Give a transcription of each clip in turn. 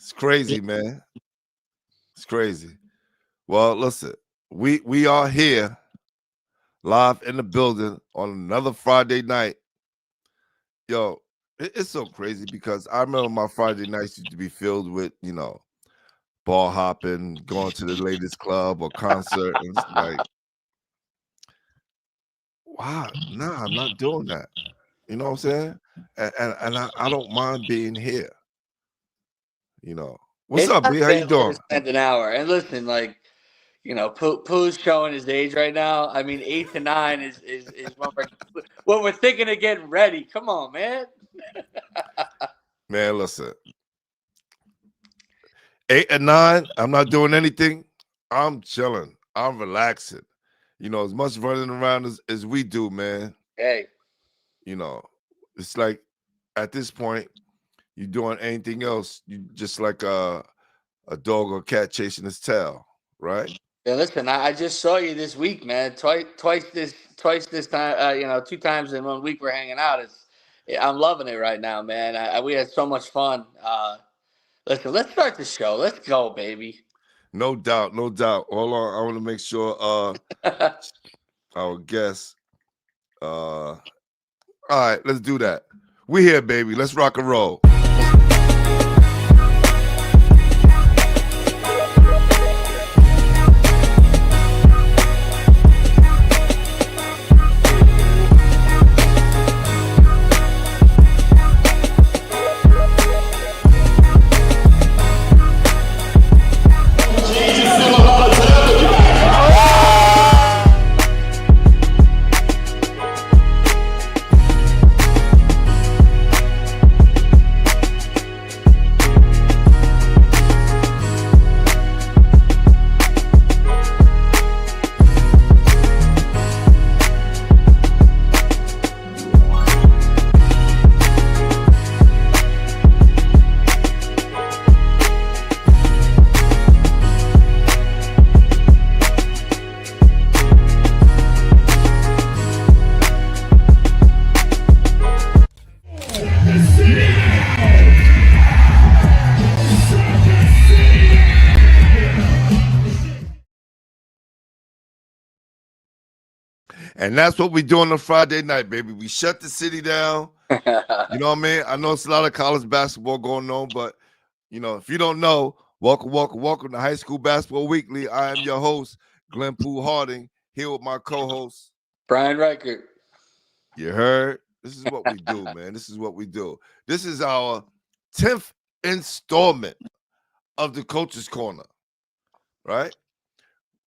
It's crazy, man. It's crazy. Well, listen, we are here live in the building on another Friday night. Yo, it's so crazy because I remember my Friday nights used to be filled with, ball hopping, going to the latest club or concert. And it's like, wow, nah, I'm not doing that. You know what I'm saying? And I don't mind being here. What's It's up, not B? How you bad way to doing? spend an hour. And listen, Pooh's showing his age right now. I mean, 8 to 9 is when we're thinking of getting ready. Come on, man. Man, listen. 8 and 9, I'm not doing anything. I'm chilling. I'm relaxing. As much running around as we do, man. Hey, It's like at this point, you doing anything else, you just like a dog or cat chasing its tail, right? yeah. Listen, I just saw you this week, man. Twice this time. 2 times in 1 week we're hanging out. I'm loving it right now, man. We had so much fun. Listen, let's start the show. Let's go, baby. No doubt, no doubt. Hold on, I want to make sure our guest. All right, let's do that. We here, baby. Let's rock and roll. And that's what we do on a Friday night, baby. We shut the city down. You know what I mean? I know it's a lot of college basketball going on, but if you don't know, welcome to High School Basketball Weekly. I am your host, Glenn Pooh Harding, here with my co-host, Brian Reichert. You heard? This is what we do, man. This is what we do. This is our 10th installment of the Coach's Corner, right?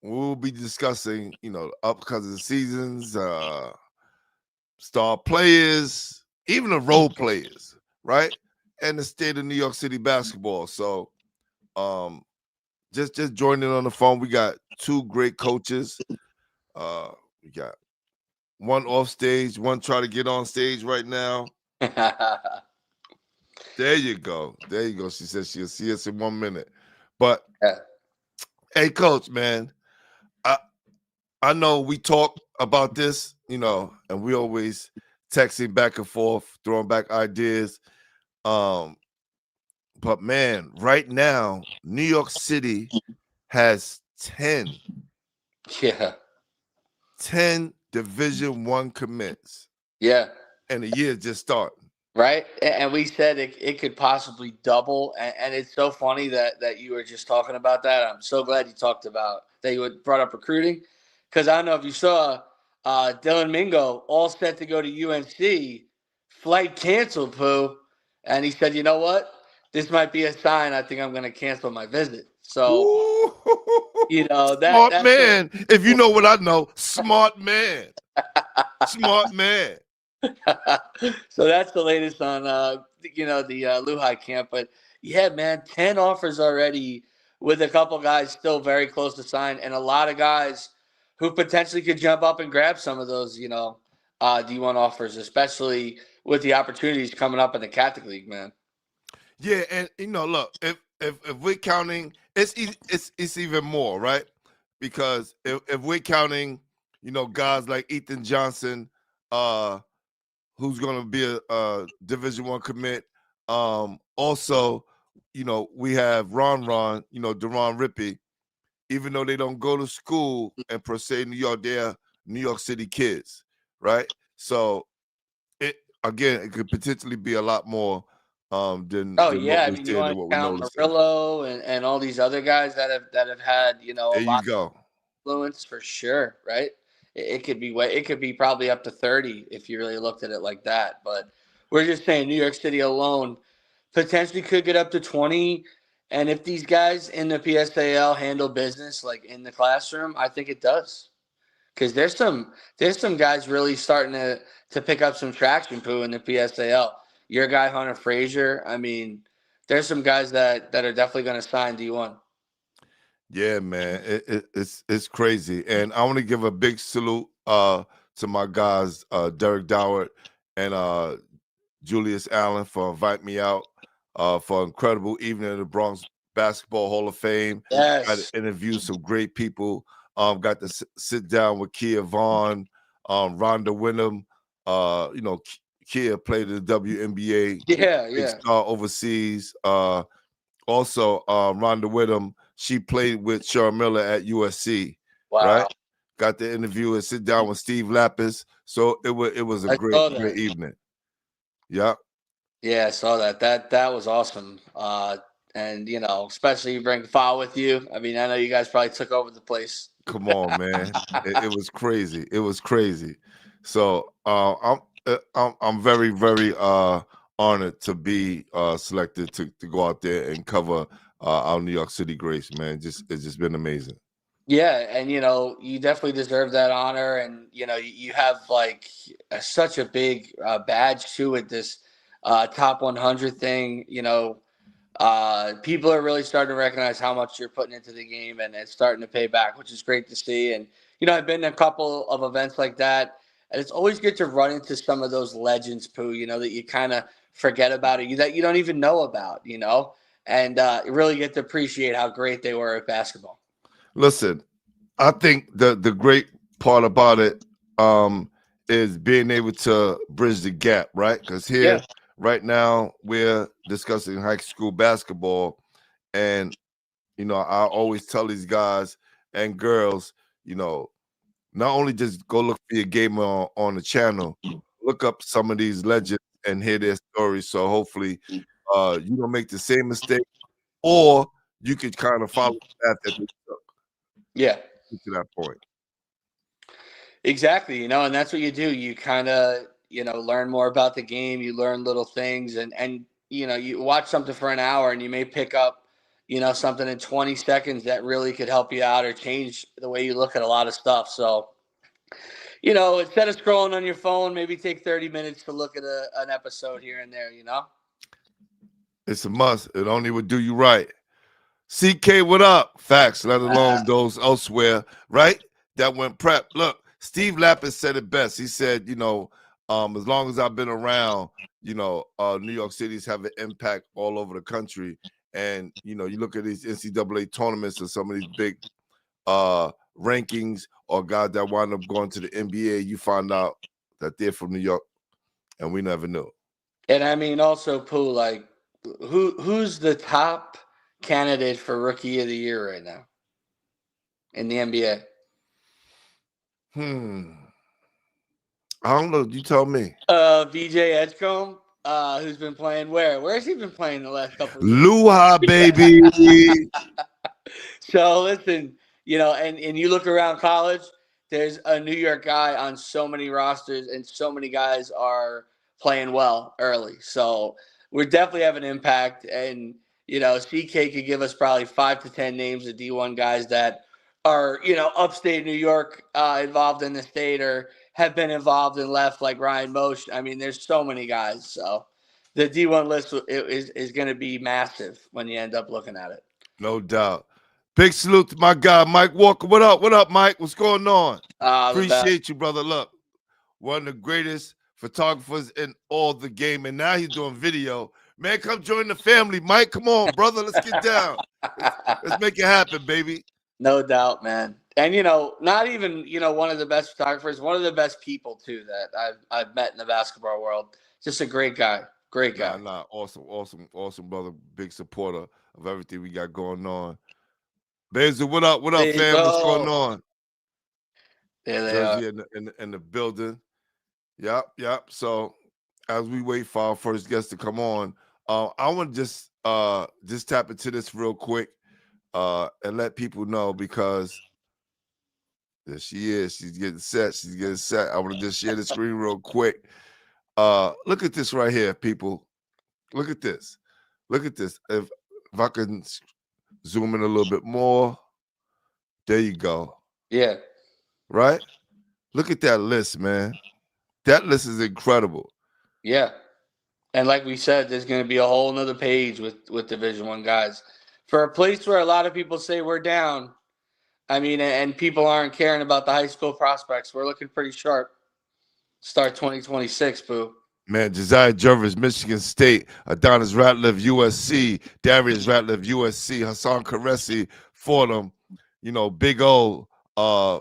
We'll be discussing, upcoming seasons, star players, even the role players, right? And the state of New York City basketball. So just joining on the phone, we got two great coaches. We got one off stage, one trying to get on stage right now. There you go. There you go. She says she'll see us in 1 minute. But hey, coach, man, I know we talk about this, and we always texting back and forth, throwing back ideas. But man, right now, New York City has 10 Division I commits. Yeah. And the year just starting. Right. And we said it could possibly double. And it's so funny that you were just talking about that. I'm so glad you talked about that you brought up recruiting. Because I don't know if you saw Dylan Mingo all set to go to UNC, flight canceled, Pooh. And he said, you know what? This might be a sign. I think I'm going to cancel my visit. So, smart man. If you know what I know, smart man. Smart man. So that's the latest on, the Lehigh camp. But, yeah, man, 10 offers already with a couple guys still very close to sign and a lot of guys who potentially could jump up and grab some of those, D1 offers, especially with the opportunities coming up in the Catholic League, man. Yeah, and look, if we're counting, it's even more, right? Because if we're counting, guys like Ethan Johnson, who's going to be a Division I commit. Also, we have Ron, Deron Rippey, even though they don't go to school in per se New York, they're New York City kids, right? So it could potentially be a lot more than Oh what yeah, I we're mean you seeing want and what to we're count noticing. Murillo and all these other guys that have had a There you lot go. of influence for sure, right? It could be it could be probably up to 30 if you really looked at it like that. But we're just saying New York City alone potentially could get up to 20. And if these guys in the PSAL handle business like in the classroom, I think it does. Because there's some guys really starting to pick up some traction, Pooh, in the PSAL. Your guy Hunter Frazier. I mean, there's some guys that are definitely going to sign D1. Yeah, man, it's crazy, and I want to give a big salute to my guys, Derek Doward and Julius Allen, for inviting me out for an incredible evening at the Bronx Basketball Hall of Fame. Got to Yes. interview some great people. Got to sit down with Kia Vaughn, Rhonda Wyndham. Kia played in the WNBA, Yeah. big Yeah. star overseas. Also, Rhonda Wyndham, she played with Cheryl Miller at USC, right? Wow. Got the interview and sit down with Steve Lapis. So it was a I great saw that. evening. Yeah. Yeah, I saw that. That was awesome. And especially you bring Fa with you. I mean, I know you guys probably took over the place. Come on, man. It was crazy. It was crazy. So I'm very, very honored to be selected to go out there and cover our New York City Greats, man. It's just been amazing. Yeah, and you definitely deserve that honor, and you have like such a big badge too with this top 100 thing. People are really starting to recognize how much you're putting into the game, and it's starting to pay back, which is great to see. And I've been to a couple of events like that, and it's always good to run into some of those legends, Pooh. That you kind of forget about it, that you don't even know about. And you really get to appreciate how great they were at basketball. Listen, I think the great part about it is being able to bridge the gap, right? Because Yeah. here, right now, we're discussing high school basketball, and I always tell these guys and girls, not only just go look for your game on the channel, look up some of these legends and hear their stories. So hopefully, you don't make the same mistake, or you could kind of follow the path that they took Yeah. to that point. Exactly, and that's what you do. You kind of, learn more about the game. You learn little things, and you watch something for an hour, and you may pick up, something in 20 seconds that really could help you out or change the way you look at a lot of stuff. So, instead of scrolling on your phone, maybe take 30 minutes to look at an episode here and there. It's a must. It only would do you right. CK, what up? Facts, let alone those elsewhere, right? That went prep. Look, Steve Lapis said it best. He said, as long as I've been around, New York City's have an impact all over the country. And, you look at these NCAA tournaments and some of these big rankings or guys that wind up going to the NBA, you find out that they're from New York, and we never knew. And I mean, also, Pooh, like, who's the top candidate for Rookie of the Year right now in the NBA? I don't know. You tell me. VJ Edgecombe, who's been playing where? Where's he been playing the last couple of years? Luha, baby. So listen, and you look around college, there's a New York guy on so many rosters, and so many guys are playing well early. So we're definitely having an impact. And CK could give us probably 5 to 10 names of D1 guys that are upstate New York, involved in the state, or have been involved and left, like Ryan Mosh. I mean, there's so many guys. So the D1 list is going to be massive when you end up looking at it. No doubt. Big salute to my guy, Mike Walker. What up? What up, Mike? What's going on? Appreciate you, brother. Look, one of the greatest photographers in all the game, and now he's doing video. Man, come join the family, Mike. Come on, brother. Let's get down. Let's make it happen, baby. No doubt, man. And not even one of the best photographers, one of the best people too that I've met in the basketball world. Just a great guy. Great guy. Awesome, brother. Big supporter of everything we got going on. Basil, what up, fam? What's going on? There they Jersey are. in the building. Yep. So as we wait for our first guest to come on, I want to just tap into this real quick and let people know, because there she is. She's getting set. I want to just share the screen real quick. Look at this right here, people. Look at this. If I can zoom in a little bit more. There you go. Yeah. Right? Look at that list, man. That list is incredible. Yeah. And like we said, there's going to be a whole nother page with Division I guys. For a place where a lot of people say we're down, I mean, and people aren't caring about the high school prospects, we're looking pretty sharp. Start 2026, boo. Man, Josiah Jervis, Michigan State, Adonis Ratliff, USC, Darius Ratliff, USC, Hassan Karesi, Fordham, Big O,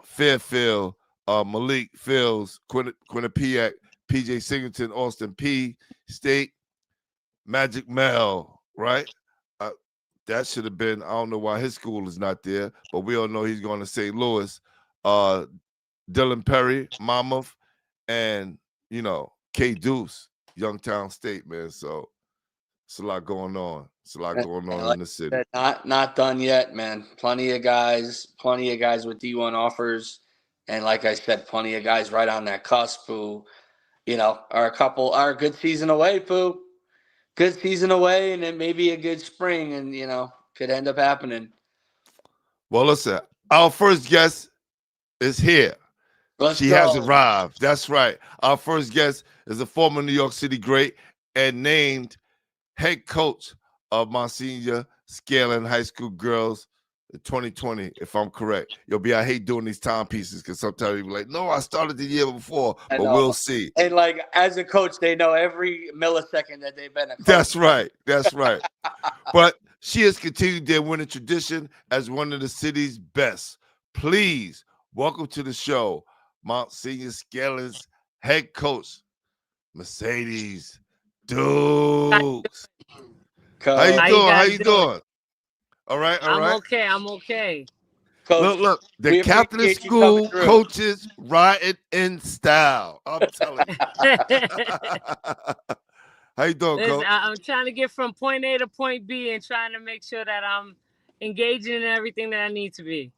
Fairfield, Malik Fields, Quinnipiac, PJ Singleton, Austin P State, Magic Mel, right? That should have been, I don't know why his school is not there, but we all know he's going to St. Louis. Dylan Perry, Monmouth, and, K Deuce, Youngtown State, man. So it's a lot going on. It's a lot going on in the city. Not done yet, man. Plenty of guys with D1 offers. And like I said, plenty of guys right on that cusp who, are a good season away, Pooh. Good season away, and then maybe a good spring, and, could end up happening. Well, listen, our first guest is here. She has arrived. That's right. Our first guest is a former New York City Great and named head coach of Monsignor Scanlan High School girls in 2020, if I'm correct. I hate doing these timepieces because sometimes you're like, no, I started the year before, but we'll see. And as a coach, they know every millisecond that they've been a coach. That's right. But she has continued their winning tradition as one of the city's best. Please welcome to the show, Monsignor Scanlan's head coach, Mercedes Dukes. How you doing? All right. I'm okay. Coach, look. The Catholic school coaches riding in style. I'm telling you. How you doing, Coach? I'm trying to get from point A to point B and trying to make sure that I'm engaging in everything that I need to be.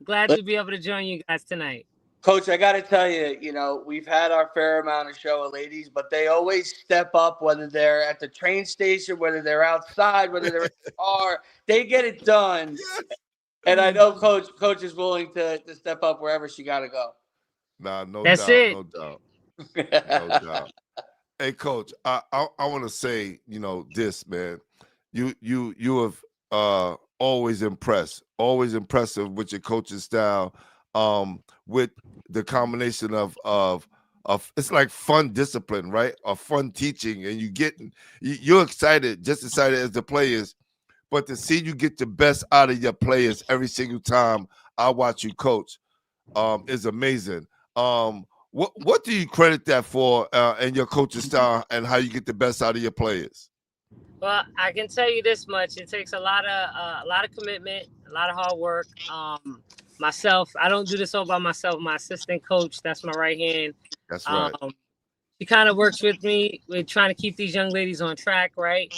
Glad to be able to join you guys tonight. Coach, I got to tell you, we've had our fair amount of show of ladies, but they always step up, whether they're at the train station, whether they're outside, whether they're in the car. They get it done. Yes. And I know Coach is willing to step up wherever she got to go. Nah, no That's doubt. it. No doubt. Hey, Coach, I want to say, this, man. You have always impressive with your coaching style, with the combination of it's like fun discipline, right? Or fun teaching, and you're excited, just excited as the players, but to see you get the best out of your players every single time I watch you coach is amazing. What do you credit that for in your coaching style and how you get the best out of your players? Well, I can tell you this much: it takes a lot of commitment, a lot of hard work. Myself, I don't do this all by myself. My assistant coach, that's my right hand. That's right. She kind of works with me. We're trying to keep these young ladies on track, right?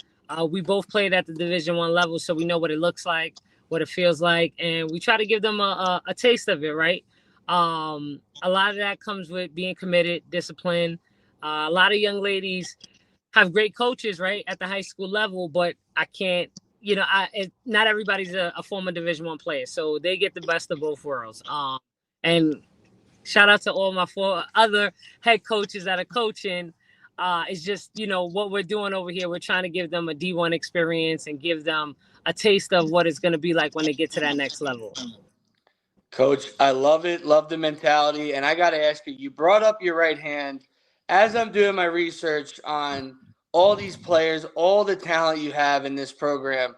We both played at the Division I level, so we know what it looks like, what it feels like, and we try to give them a taste of it, right? A lot of that comes with being committed, discipline. A lot of young ladies have great coaches, right, at the high school level, but I can't, not everybody's a former Division I player, so they get the best of both worlds. And shout out to all my 4 other head coaches that are coaching. It's just, what we're doing over here. We're trying to give them a D1 experience and give them a taste of what it's going to be like when they get to that next level. Coach, I love it. Love the mentality. And I got to ask you, you brought up your right hand. As I'm doing my research on all these players, all the talent you have in this program,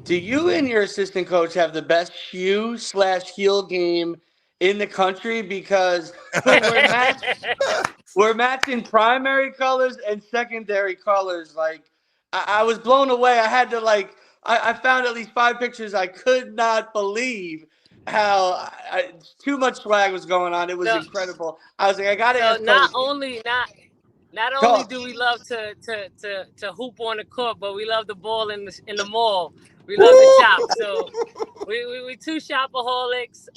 do you and your assistant coach have the best shoe/heel game in the country? Because we're We're matching primary colors and secondary colors. Like I was blown away. I had to I found at least 5 pictures. I could not believe how too much swag was going on. It was incredible. I was like, I gotta ask not Coach. only do we love to hoop on the court, but we love the ball in the mall. We love to shop. So we two shopaholics.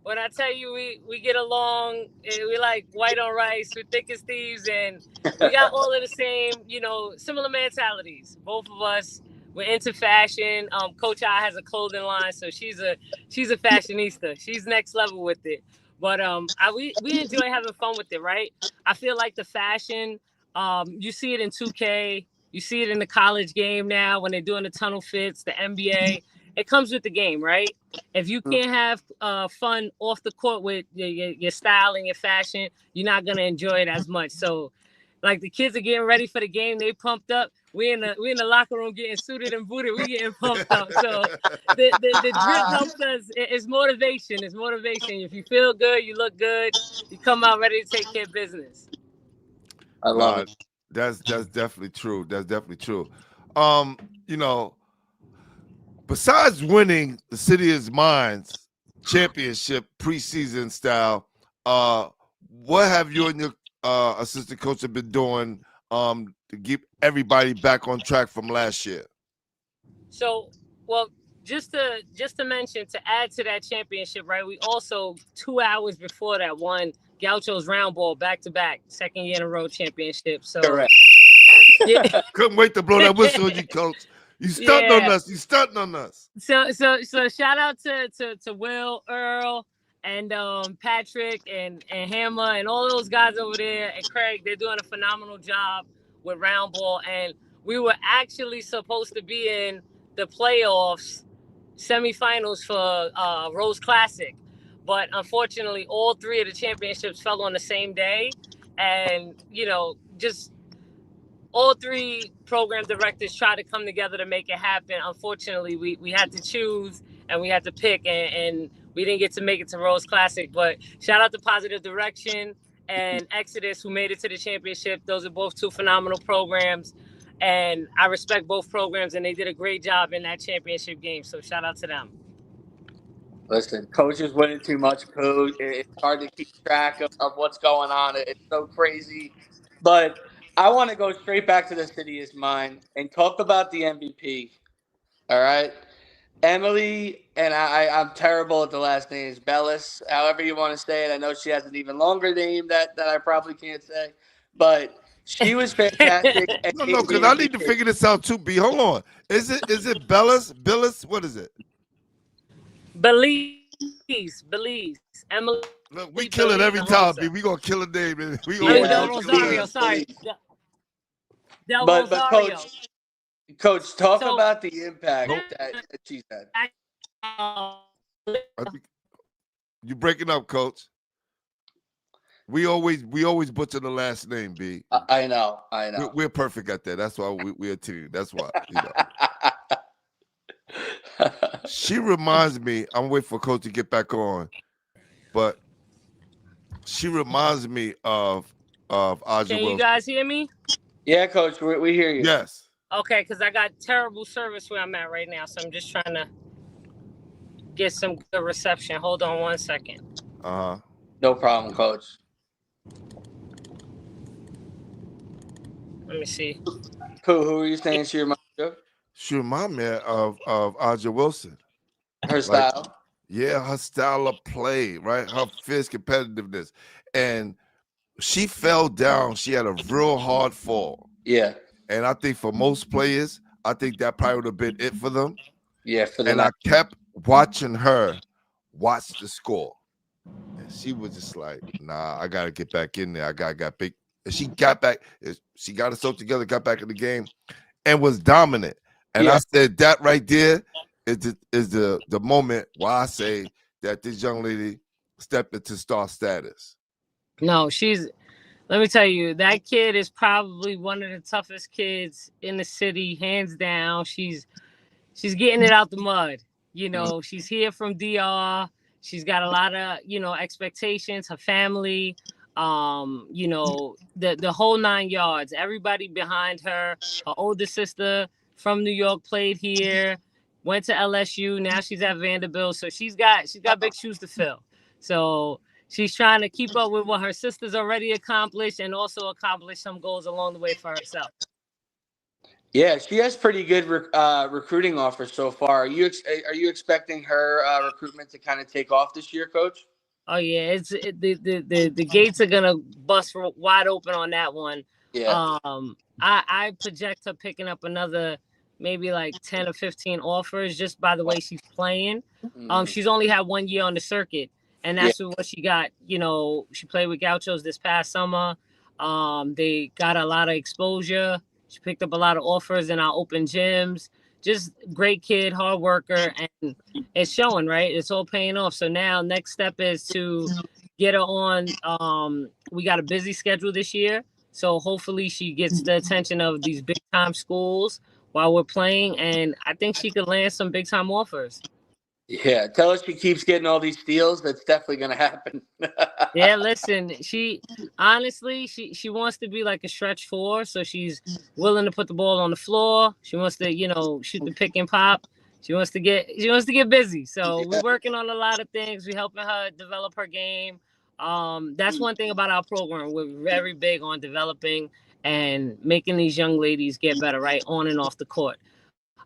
When I tell you we get along, we like white on rice, we're thick as thieves, and we got all of the same, similar mentalities. Both of us, we're into fashion. Coach I has a clothing line, so she's a fashionista. She's next level with it. But we enjoy having fun with it, right? I feel like the fashion, you see it in 2K, you see it in the college game now when they're doing the tunnel fits, the NBA. It comes with the game, right? If you can't have fun off the court with your style and your fashion, you're not gonna enjoy it as much. So, like the kids are getting ready for the game, they pumped up. We in the locker room getting suited and booted. We getting pumped up. So the drip helps us. It's motivation. It's motivation. If you feel good, you look good. You come out ready to take care of business. I love it. That's definitely true. That's definitely true. Besides winning the City is Mine's championship preseason style, what have you and your assistant coach have been doing to keep everybody back on track from last year? So, well, just to mention, to add to that championship, right? We also 2 hours before that won Gaucho's round ball back-to-back, second year in a row championship. So correct. Yeah. Couldn't wait to blow that whistle on you, coach. You stunting on us. You stunting on us. So shout out to Will, Earl, and Patrick and Hammer and all those guys over there and Craig. They're doing a phenomenal job with round ball, and we were actually supposed to be in the playoffs semifinals for Rose Classic, but unfortunately all 3 of the championships fell on the same day, and just all 3 program directors tried to come together to make it happen. Unfortunately, we had to choose and we had to pick, and we didn't get to make it to Rose Classic. But shout out to Positive Direction and Exodus, who made it to the championship. Those are both 2 phenomenal programs, and I respect both programs, and they did a great job in that championship game. So shout out to them. Listen, coaches winning too much, Coach. It's hard to keep track of what's going on. It's so crazy. But I want to go straight back to the City is Mine and talk about the MVP. All right? Emily, and I'm terrible at the last names, Bellis, however you want to say it. I know she has an even longer name that I probably can't say. But she was fantastic. No, because I need to figure this out too, B. Hold on. Is it Bellis? Billis? What is it? Belize. Emily. Look, we kill it every time, B. We gonna kill a name. We Del Rosario, sorry. Del Rosario. Coach, talk about the impact that she's had. You breaking up, Coach. We always butcher the last name, B. I know. We're perfect at that. That's why we're a team. That's why. She reminds me. I'm waiting for Coach to get back on, but she reminds me of Aja Can Wilson. you guys hear me? Yeah, Coach, we hear you. Yes. Okay, because I got terrible service where I'm at right now, so I'm just trying to get some good reception. Hold on 1 second. No problem, Coach. Let me see. Who are you saying she reminds you of? She reminds me of Aja Wilson. Her style? Yeah, her style of play, right? Her fierce competitiveness. And she fell down. She had a real hard fall. Yeah. And I think for most players, I think that probably would have been it for them. Yeah, for them. And I kept watching her watch the score. And she was just like, nah, I got to get back in there. I got big. And she got back. She got herself together, got back in the game, and was dominant. And I said that right there is the moment where I say that this young lady stepped into star status. No, let me tell you, that kid is probably one of the toughest kids in the city, hands down. She's getting it out the mud. She's here from DR. She's got a lot of, expectations, her family. You know, the whole 9 yards. Everybody behind her. Her older sister from New York played here, went to LSU. Now she's at Vanderbilt, so she's got big shoes to fill. So she's trying to keep up with what her sister's already accomplished and also accomplish some goals along the way for herself. Yeah, she has pretty good recruiting offers so far. Are you expecting her recruitment to kind of take off this year, Coach? Oh yeah, the gates are gonna bust wide open on that one. Yeah. I project her picking up another maybe like 10 or 15 offers just by the way she's playing. She's only had 1 year on the circuit, and that's what she got. You know, she played with Gauchos this past summer. They got a lot of exposure. She picked up a lot of offers in our open gyms. Just great kid, hard worker, and it's showing, right? It's all paying off. So now next step is to get her on. We got a busy schedule this year. So hopefully she gets the attention of these big time schools while we're playing. And I think she could land some big time offers. Yeah, tell us she keeps getting all these steals. That's definitely going to happen. Yeah, listen, she honestly, she wants to be like a stretch four, so she's willing to put the ball on the floor. She wants to, you know, shoot the pick and pop. She wants to get busy. So we're working on a lot of things. We're helping her develop her game. That's one thing about our program. We're very big on developing and making these young ladies get better, right, on and off the court.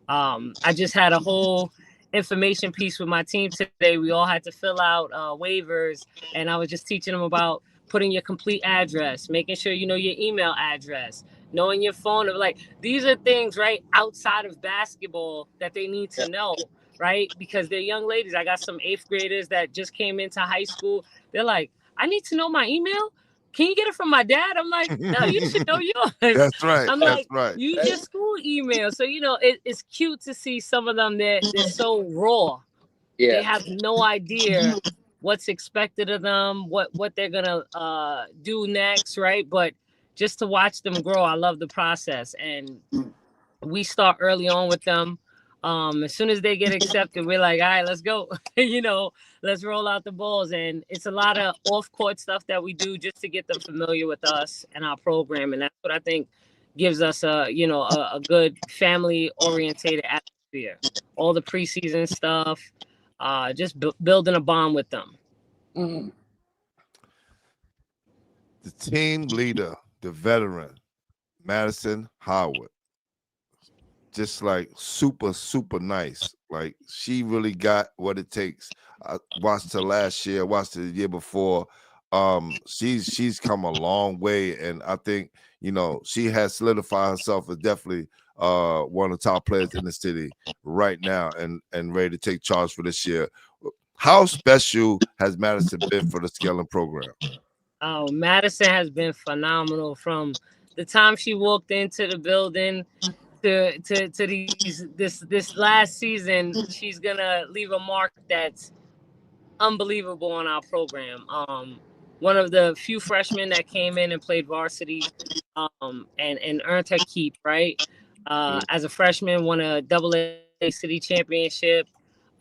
I just had a whole information piece with my team today. We all had to fill out waivers, and I was just teaching them about putting your complete address, making sure you know your email address, knowing your phone. Like, these are things, right, outside of basketball that they need to know, right? Because they're young ladies. I got some 8th graders that just came into high school. They're like, I need to know my email. Can you get it from my dad? I'm like, no, you should know yours. That's right. I'm That's like, right. use your school email. So, you know, it's cute to see some of them. They're so raw. Yeah. They have no idea what's expected of them, what they're gonna do next, right? But just to watch them grow, I love the process. And we start early on with them. As soon as they get accepted, we're like, all right, let's go. You know, let's roll out the balls. And it's a lot of off-court stuff that we do just to get them familiar with us and our program. And that's what I think gives us a good family-orientated atmosphere. All the preseason stuff, just building a bond with them. Mm-hmm. The team leader, the veteran, Madison Howard. Just like super nice. Like, she really got what it takes. I watched her last year, watched her the year before. She's come a long way, and I think, you know, she has solidified herself as definitely one of the top players in the city right now, and ready to take charge for this year. How special has Madison been for the Scanlan program? Oh, Madison has been phenomenal from the time she walked into the building to this last season. She's gonna leave a mark that's unbelievable on our program. One of the few freshmen that came in and played varsity, and earned her keep, right? As a freshman, won a AA city championship,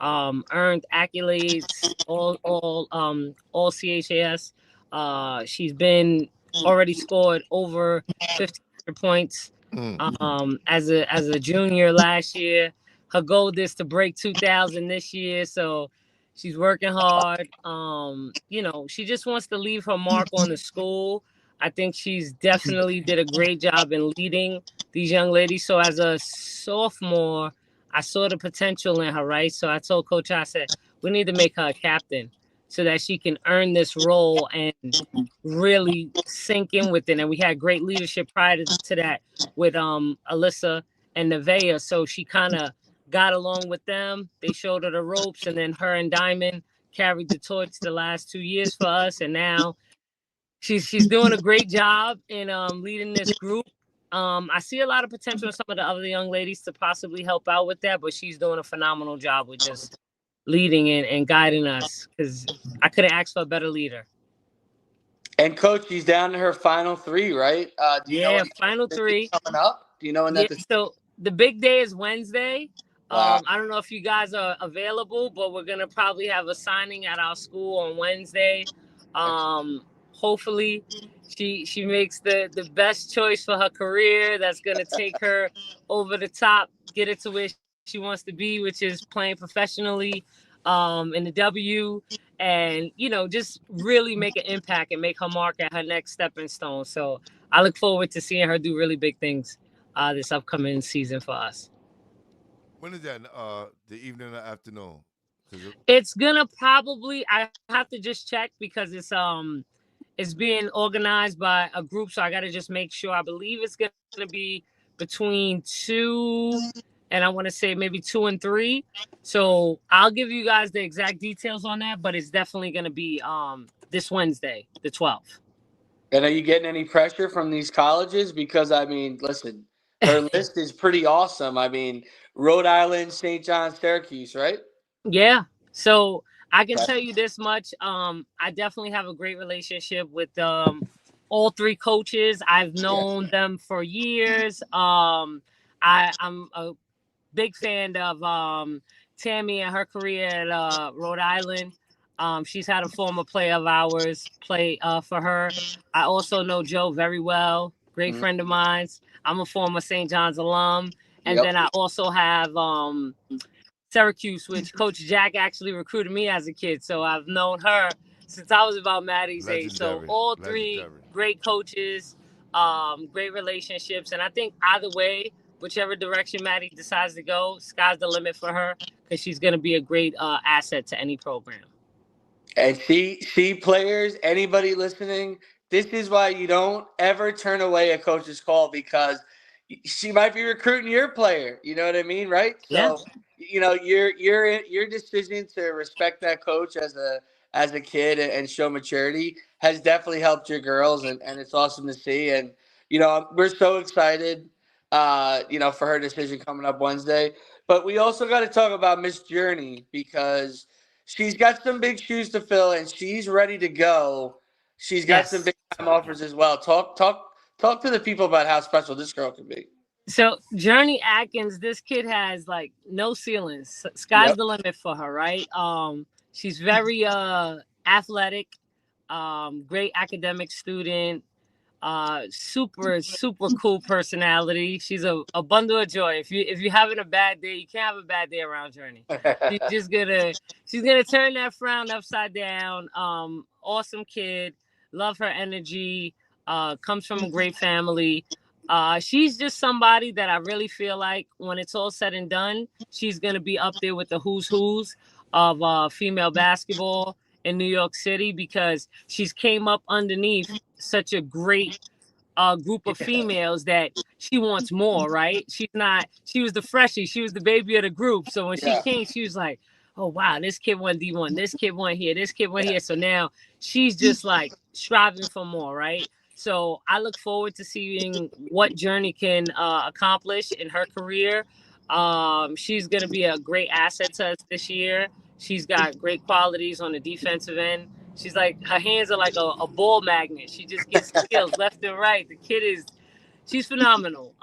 earned accolades, all CHAS. She's been already scored over 1,500 points. As a junior last year. Her goal is to break 2,000 this year, so she's working hard. You know, she just wants to leave her mark on the school. I think she's definitely did a great job in leading these young ladies. So as a sophomore, I saw the potential in her, right? So I told Coach, I said, we need to make her a captain so that she can earn this role and really sink in with it. And we had great leadership prior to that with Alyssa and Nevaeh. So she kind of got along with them. They showed her the ropes, and then her and Diamond carried the torch the last 2 years for us. And now she's doing a great job in leading this group. I see a lot of potential in some of the other young ladies to possibly help out with that, but she's doing a phenomenal job with just leading and guiding us, because I couldn't ask for a better leader. And Coach, she's down to her final 3, right? Do you know final 3 coming up? Do you know when that's? So the big day is Wednesday. Wow. I don't know if you guys are available, but we're gonna probably have a signing at our school on Wednesday. hopefully she makes the best choice for her career that's going to take her over the top, get it to where she wants to be, which is playing professionally in the W, and just really make an impact and make her mark at her next stepping stone. So I look forward to seeing her do really big things this upcoming season for us. When is that? The evening or afternoon? It's gonna probably, I have to just check because it's being organized by a group, so I gotta just make sure. I believe it's gonna be between 2 and I want to say maybe 2 and 3. So I'll give you guys the exact details on that, but it's definitely gonna be this Wednesday, the 12th. And are you getting any pressure from these colleges? Because I mean, listen, her list is pretty awesome. I mean, Rhode Island, St. John's, Syracuse, right? Yeah. So I can tell you this much. I definitely have a great relationship with all 3 coaches. I've known them for years. I'm a big fan of Tammy and her career at Rhode Island. She's had a former player of ours play for her. I also know Joe very well, great friend of mine. I'm a former St. John's alum. And then I also have Syracuse, which Coach Jack actually recruited me as a kid. So I've known her since I was about Maddie's age. So all 3 great coaches, great relationships. And I think either way, whichever direction Maddie decides to go, sky's the limit for her, because she's going to be a great asset to any program. And see, players, anybody listening, this is why you don't ever turn away a coach's call, because she might be recruiting your player. You know what I mean, right? Yeah. So, your decision to respect that coach as a kid and show maturity has definitely helped your girls, and it's awesome to see. And we're so excited, for her decision coming up Wednesday. But we also got to talk about Miss Journey, because she's got some big shoes to fill, and she's ready to go. She's got some big time offers as well. Talk to the people about how special this girl can be. So Journey Atkins, this kid has like no ceilings. Sky's the limit for her, right? She's very athletic, great academic student, super cool personality. She's a bundle of joy. If you're having a bad day, you can't have a bad day around Journey. She's gonna turn that frown upside down. Awesome kid, love her energy. Comes from a great family. She's just somebody that I really feel like when it's all said and done, she's going to be up there with the who's of female basketball in New York City, because she's came up underneath such a great group of females that she wants more, right? She was the freshie. She was the baby of the group. So when she came, she was like, oh, wow, this kid won D1. This kid won here. This kid won here. So now she's just like striving for more, right? So I look forward to seeing what Journey can accomplish in her career. She's going to be a great asset to us this year. She's got great qualities on the defensive end. She's like, her hands are like a ball magnet. She just gets skills left and right. She's phenomenal.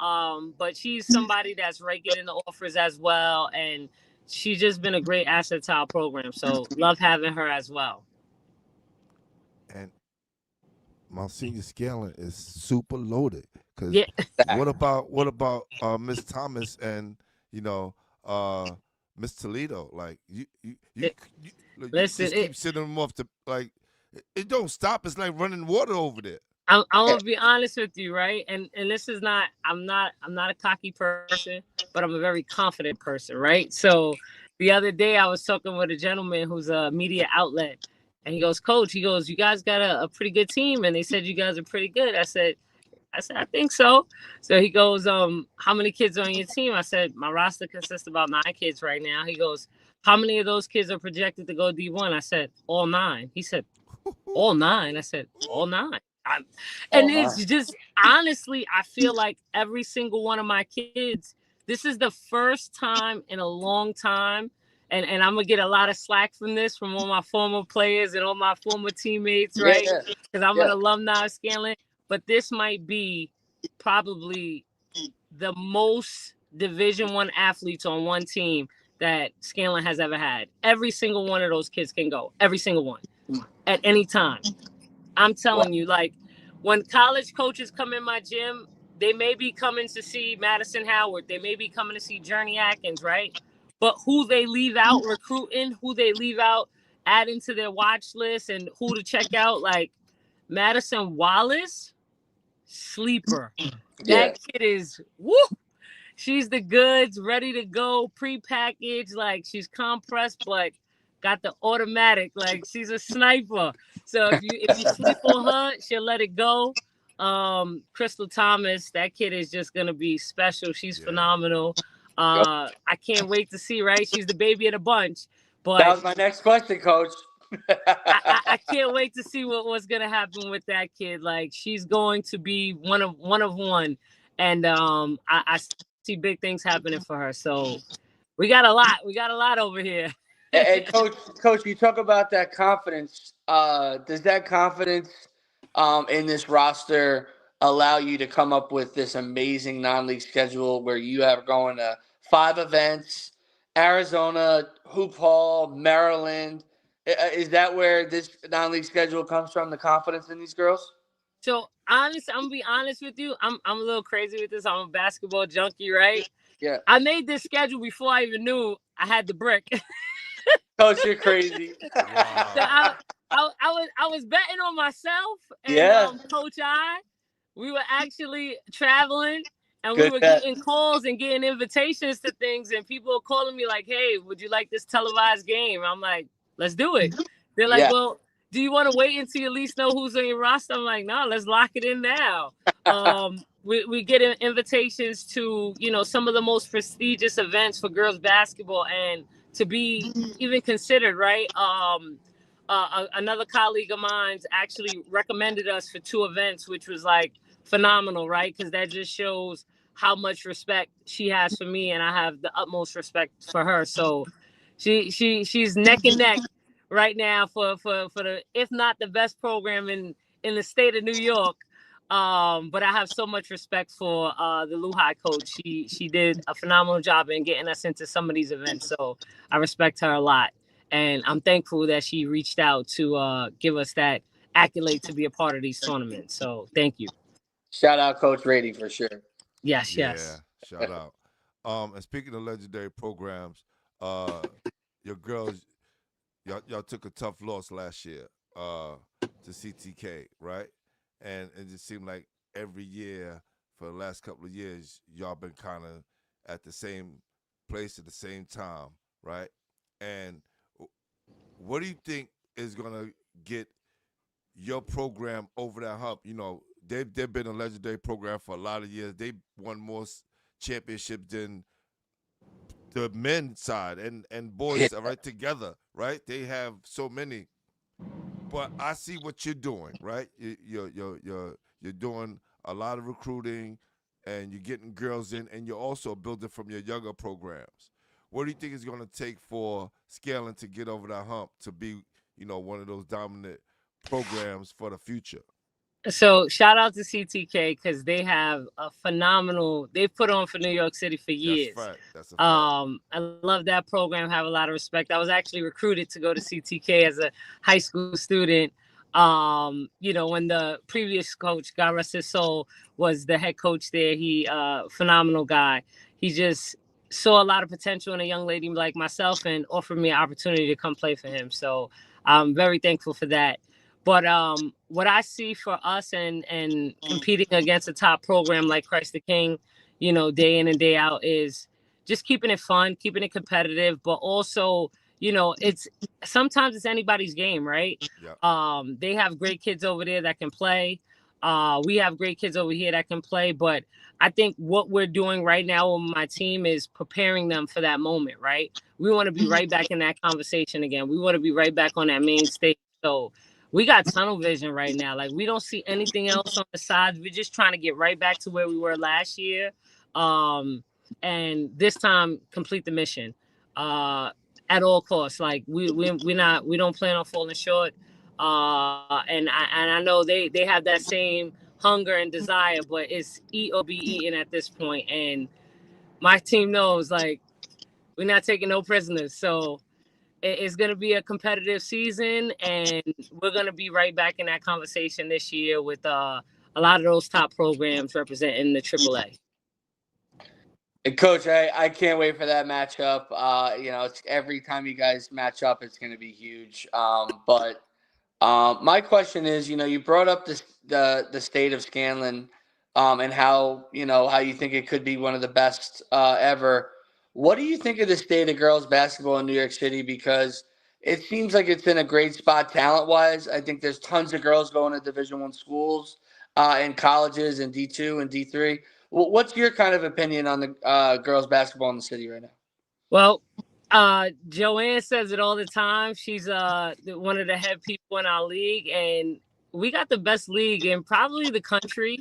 But she's somebody that's right getting the offers as well. And she's just been a great asset to our program. So love having her as well. And Monsignor Scanlan is super loaded. Because what about Miss Thomas and Miss Toledo? Like you listen, just keep sending them off to, like, it don't stop. It's like running water over there. I'm gonna be honest with you, right? And this is not. I'm not a cocky person, but I'm a very confident person, right? So the other day I was talking with a gentleman who's a media outlet. And he goes, Coach, you guys got a pretty good team. And they said you guys are pretty good. I said, I think so. So he goes, how many kids are on your team? I said, my roster consists of about 9 kids right now. He goes, how many of those kids are projected to go D1? I said, all 9. He said, all 9. I said, all 9. It's just, honestly, I feel like every single one of my kids, this is the first time in a long time. And I'm going to get a lot of slack from this from all my former players and all my former teammates, right? Because I'm an alumni of Scanlan. But this might be probably the most Division I athletes on one team that Scanlan has ever had. Every single one of those kids can go. Every single one. At any time. I'm telling you, like, when college coaches come in my gym, they may be coming to see Madison Howard. They may be coming to see Journey Atkins, right? But who they leave out recruiting, who they leave out adding to their watch list, and who to check out, like Madison Wallace, sleeper. That kid is, woo! She's the goods, ready to go, pre-packaged, like she's compressed, but got the automatic, like she's a sniper. So if you sleep on her, she'll let it go. Crystal Thomas, that kid is just gonna be special. She's phenomenal. I can't wait to see, right? She's the baby of the bunch. But that was my next question, Coach. I can't wait to see what's gonna happen with that kid. Like, she's going to be one of one, and I see big things happening for her. So we got a lot over here. And Coach, you talk about that confidence. Does that confidence in this roster allow you to come up with this amazing non-league schedule where you have going to 5 events, Arizona, Hoop Hall, Maryland? Is that where this non-league schedule comes from, the confidence in these girls? So I'm gonna be honest with you. I'm a little crazy with this. I'm a basketball junkie, right? Yeah. I made this schedule before I even knew I had the brick. Coach, you're crazy. Wow. So I was betting on myself and Coach we were actually traveling, and we were getting calls and getting invitations to things, and people were calling me like, "Hey, would you like this televised game?" I'm like, "Let's do it." They're like, "Well, do you want to wait until you at least know who's on your roster?" I'm like, "No, let's lock it in now." We get invitations to, some of the most prestigious events for girls basketball, and to be even considered, right? Another colleague of mine actually recommended us for 2 events, which was like phenomenal, right? Because that just shows how much respect she has for me, and I have the utmost respect for her. So she's neck and neck right now for the, if not the best program in the state of New York. But I have so much respect for the Lehigh coach. She did a phenomenal job in getting us into some of these events. So I respect her a lot. And I'm thankful that she reached out to give us that accolade to be a part of these tournaments. So thank you. Shout out Coach Rady for sure. Yes. Shout out. And speaking of legendary programs, your girls, y'all took a tough loss last year to CTK, right? And it just seemed like every year for the last couple of years, y'all been kind of at the same place at the same time, right? And what do you think is gonna get your program over that hump? They've been a legendary program for a lot of years. They won more championships than the men's side and boys are right together, right? They have so many. But I see what you're doing, right? You're doing a lot of recruiting, and you're getting girls in, and you're also building from your younger programs. What do you think is going to take for Scanlan to get over that hump to be, one of those dominant programs for the future? So shout out to CTK, because they have a phenomenal. They've put on for New York City for years. That's a fact. I love that program. Have a lot of respect. I was actually recruited to go to CTK as a high school student. When the previous coach, God rest his soul, was the head coach there. He phenomenal guy. He just saw a lot of potential in a young lady like myself and offered me an opportunity to come play for him. So I'm very thankful for that. But what I see for us and competing against a top program like Christ the King, day in and day out, is just keeping it fun, keeping it competitive, but also, sometimes it's anybody's game, right? Yeah. They have great kids over there that can play. We have great kids over here that can play, but I think what we're doing right now with my team is preparing them for that moment, right? We want to be right back in that conversation again. We want to be right back on that main stage. So we got tunnel vision right now. Like, we don't see anything else on the sides. We're just trying to get right back to where we were last year. And this time complete the mission at all costs. Like, we don't plan on falling short. And I know they have that same hunger and desire, but it's eat or be eaten at this point. And my team knows, like, we're not taking no prisoners. So it's going to be a competitive season, and we're going to be right back in that conversation this year with a lot of those top programs representing the AAA. And Coach, I can't wait for that matchup. It's every time you guys match up, it's going to be huge. But my question is, you brought up the state of Scanlan, and how you think it could be one of the best ever. What do you think of the state of girls basketball in New York City? Because it seems like it's in a great spot talent wise. I think there's tons of girls going to Division I schools, and colleges, and D2 and D3. What's your kind of opinion on the girls basketball in the city right now? Well, Joanne says it all the time. She's one of the head people in our league, and we got the best league in probably the country,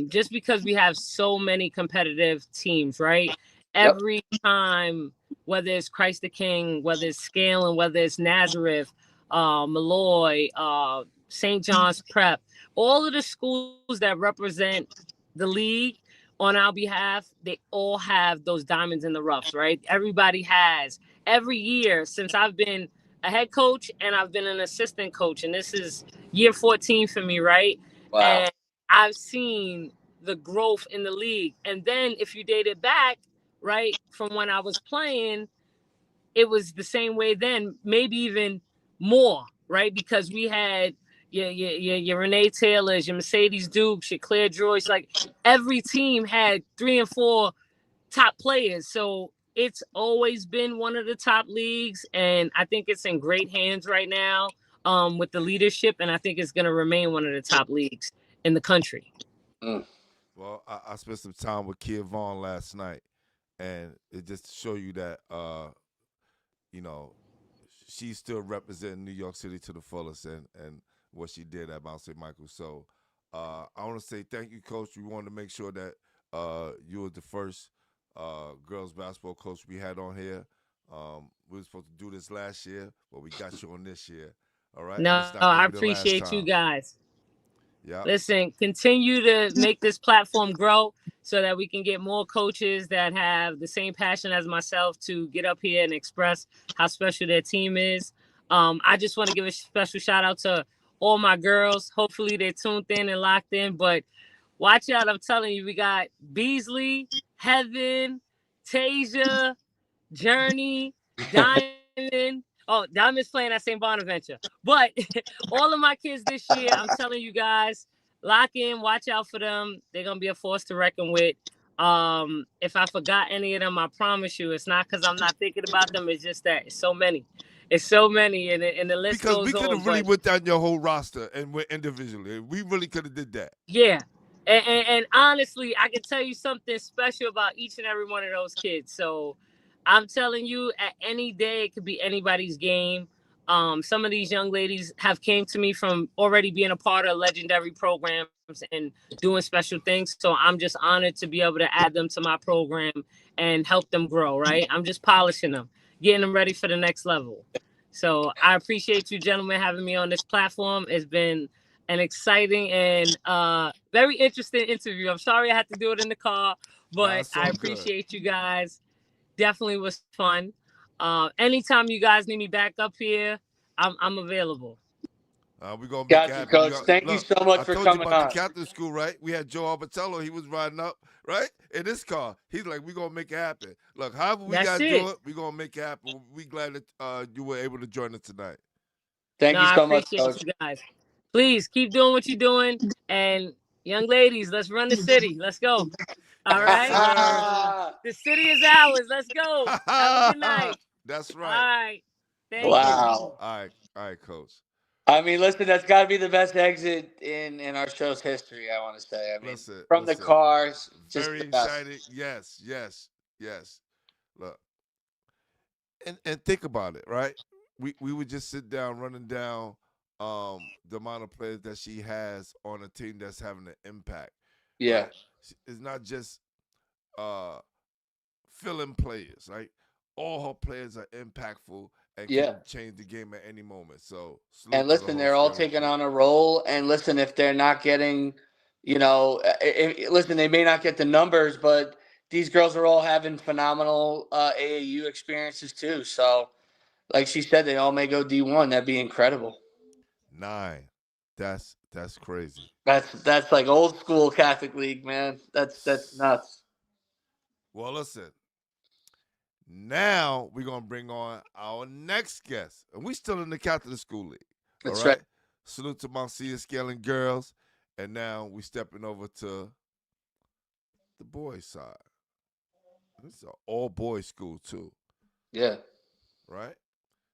just because we have so many competitive teams, right? Yep. Every time, whether it's Christ the King, whether it's Scanlan, whether it's Nazareth, Malloy, St. John's Prep, all of the schools that represent the league on our behalf, they all have those diamonds in the roughs, right? Everybody has. Every year since I've been a head coach and I've been an assistant coach, and this is year 14 for me, right? Wow. And I've seen the growth in the league. And then if you date it back, right, from when I was playing, it was the same way then, maybe even more, right? Because we had your Renee Taylors, your Mercedes Dukes, your Claire Joyce. Like, every team had 3 and 4 top players. So it's always been one of the top leagues, and I think it's in great hands right now, with the leadership, and I think it's going to remain one of the top leagues in the country. Well, I spent some time with Kia Vaughn last night, and it just to show you that, she's still representing New York City to the fullest, and what she did at Mount St. Michael. So I want to say thank you, Coach. We wanted to make sure that you were the first girls basketball coach we had on here. We were supposed to do this last year, but we got you on this year. All right? No, I appreciate you guys. Yeah. Listen, continue to make this platform grow so that we can get more coaches that have the same passion as myself to get up here and express how special their team is. I just want to give a special shout out to all my girls. Hopefully they're tuned in and locked in, but watch out. I'm telling you, we got Beasley, Heaven, Tasia, Journey, Diamond. Oh, Diamond's playing at St. Bonaventure. But all of my kids this year, I'm telling you guys, lock in, watch out for them. They're going to be a force to reckon with. If I forgot any of them, I promise you, it's not because I'm not thinking about them. It's just that it's so many. It's so many, and the list goes on. Because we could have really went down your whole roster and went individually. We really could have did that. Yeah. And honestly, I can tell you something special about each and every one of those kids. So I'm telling you, at any day, it could be anybody's game. Some of these young ladies have came to me from already being a part of legendary programs and doing special things. So I'm just honored to be able to add them to my program and help them grow, right? I'm just polishing them, getting them ready for the next level. So I appreciate you gentlemen having me on this platform. It's been an exciting and very interesting interview. I'm sorry I had to do it in the car, but I appreciate you guys. Definitely was fun. Anytime you guys need me back up here, I'm available. We're gonna be got you, Coach. Thank you so much for coming on. The captain school, right? We had Joe Arbatello. He was riding up, right, in this car. He's like, "We're gonna make it happen." Look, however we gotta do it, we're gonna make it happen. We glad that you were able to join us tonight. Thank you so much, Coach. I appreciate you guys. Please keep doing what you're doing, and young ladies, let's run the city. Let's go. All right. The city is ours. Let's go. Have a good night. That's right. All right. Thank you. All right, Coach. I mean, listen, that's got to be the best exit in our show's history, I want to say. I mean, from the cars. Very excited. Yes. Look, and think about it, right? We would just sit down, running down the amount of players that she has on a team that's having an impact. Yeah. Right? It's not just fill-in players, right? All her players are impactful and can change the game at any moment. So, and listen, they're all taking on a role. And listen, if they're not getting, listen, they may not get the numbers, but these girls are all having phenomenal AAU experiences too. So, like she said, they all may go D1. That'd be incredible. 9. That's crazy. That's like old school Catholic League, man. That's nuts. Well, listen. Now we're gonna bring on our next guest, and we still in the Catholic School League. All That's right. right. Salute to Monsignor Scanlan girls, and now we stepping over to the boys' side. This is an all boys school too, Yeah. right?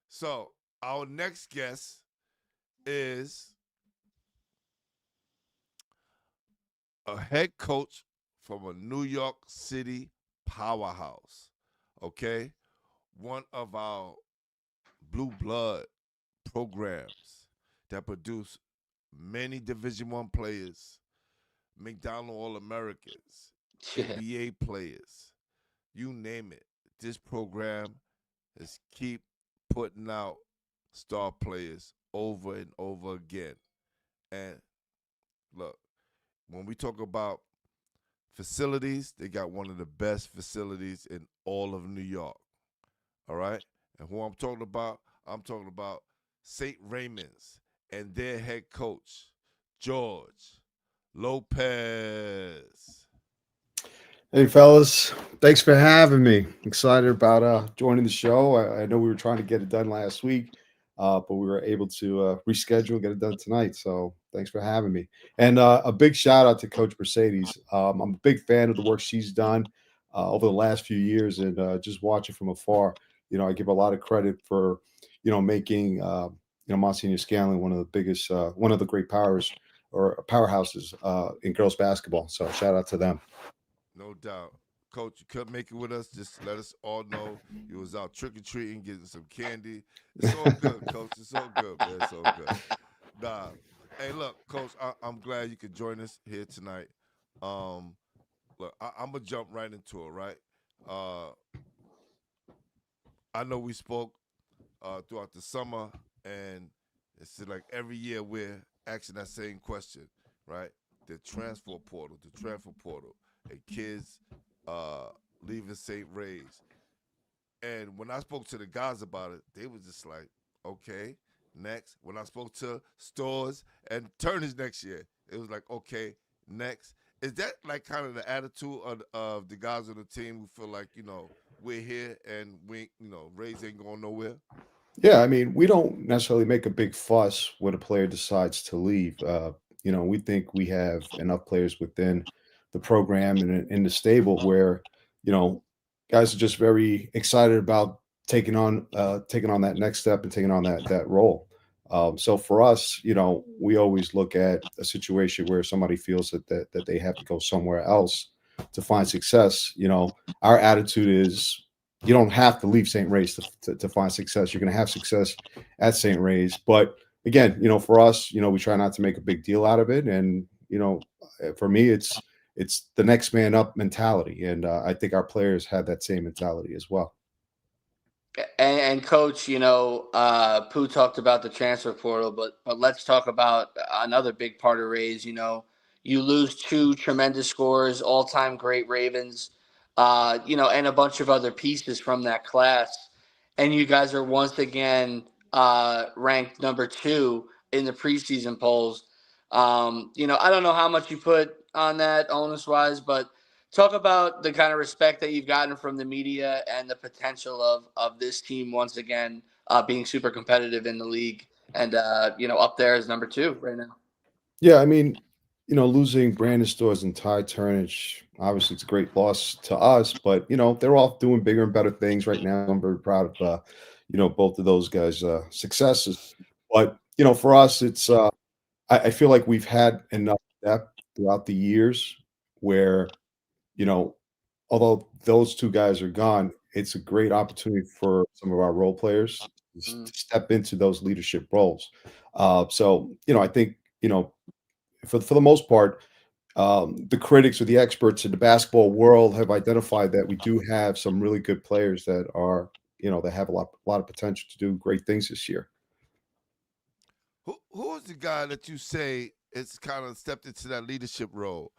So our next guest is a head coach from a New York City powerhouse. Okay, one of our blue blood programs that produce many Division One players, McDonald All Americans, Yeah. NBA players, you name it. This program is keep putting out star players over and over again. And look, when we talk about facilities, they got one of the best facilities in all of New York. All right? And who I'm talking about St. Raymond's and their head coach, Jorge Lopez. Hey fellas, thanks for having me. Excited about joining the show. I know we were trying to get it done last week, but we were able to reschedule and get it done tonight. So thanks for having me. And a big shout out to Coach Mercedes. I'm a big fan of the work she's done over the last few years, and just watching from afar. I give a lot of credit for making Monsignor Scanlan one of the biggest, one of the great powers or powerhouses in girls basketball. So shout out to them. No doubt. Coach, you couldn't make it with us. Just let us all know you was out trick-or-treating, getting some candy. It's all good, Coach. It's all good, man. It's all good. Nah. Hey, look, Coach, I'm glad you could join us here tonight. Look, I'm going to jump right into it, right? I know we spoke throughout the summer, and it's like every year we're asking that same question, right? The transfer portal, and kids leaving St. Ray's. And when I spoke to the guys about it, they was just like, okay, next. When I spoke to stores and Turners next year, it was like, okay, next. Is that like kind of the attitude of the guys on the team who feel like, we're here and Rays ain't going nowhere? Yeah, I mean, we don't necessarily make a big fuss when a player decides to leave. We think we have enough players within the program and in the stable where, you know, guys are just very excited about taking on that next step and taking on that role. So for us, we always look at a situation where somebody feels that they have to go somewhere else to find success. Our attitude is you don't have to leave St. Ray's to find success. You're going to have success at St. Ray's. But again, for us, we try not to make a big deal out of it. And, for me, it's the next man up mentality. And I think our players had that same mentality as well. And coach, Pooh talked about the transfer portal, but let's talk about another big part of Rays. You lose two tremendous scorers, all time great Ravens, and a bunch of other pieces from that class, and you guys are once again ranked number 2 in the preseason polls. I don't know how much you put on that onus wise, but talk about the kind of respect that you've gotten from the media and the potential of this team once again being super competitive in the league and up there as number 2 right now. Yeah, I mean, losing Brandon Stores and Ty Turnage, obviously it's a great loss to us, but they're all doing bigger and better things right now. I'm very proud of both of those guys' successes. But for us, it's I feel like we've had enough depth throughout the years where you know although those two guys are gone, it's a great opportunity for some of our role players to step into those leadership roles. So I think for the most part, the critics or the experts in the basketball world have identified that we do have some really good players that are that have a lot of potential to do great things this year. Who is the guy that you say it's kind of stepped into that leadership role?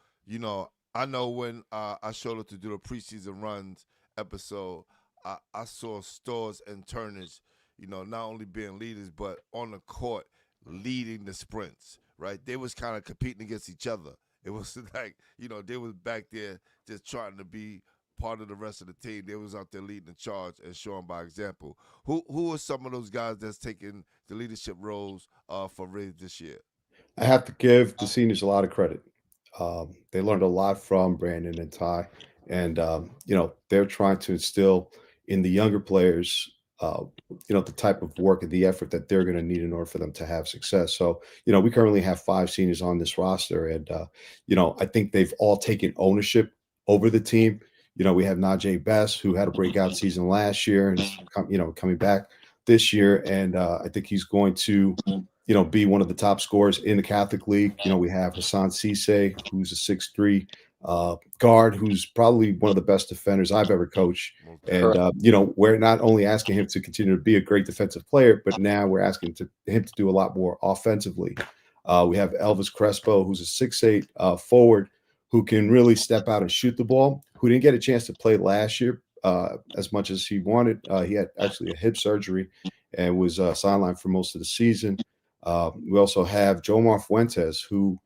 I know when I showed up to do the preseason runs episode, I saw Stores and Turners, not only being leaders, but on the court, leading the sprints, right? They was kind of competing against each other. It was like, they was back there just trying to be part of the rest of the team. They was out there leading the charge and showing by example. Who are some of those guys that's taking the leadership roles for Riz this year? I have to give the seniors a lot of credit. They learned a lot from Brandon and Ty, and they're trying to instill in the younger players, the type of work and the effort that they're going to need in order for them to have success. So, we currently have 5 seniors on this roster, and I think they've all taken ownership over the team. We have Najee Best, who had a breakout season last year, and is coming back this year, and I think he's going to be one of the top scorers in the Catholic League. We have Hassan Cisse, who's a 6'3" guard, who's probably one of the best defenders I've ever coached. And, we're not only asking him to continue to be a great defensive player, but now we're asking him to do a lot more offensively. We have Elvis Crespo, who's a 6'8" forward who can really step out and shoot the ball, who didn't get a chance to play last year as much as he wanted. He had actually a hip surgery and was sidelined for most of the season. We also have Jomar Fuentes, who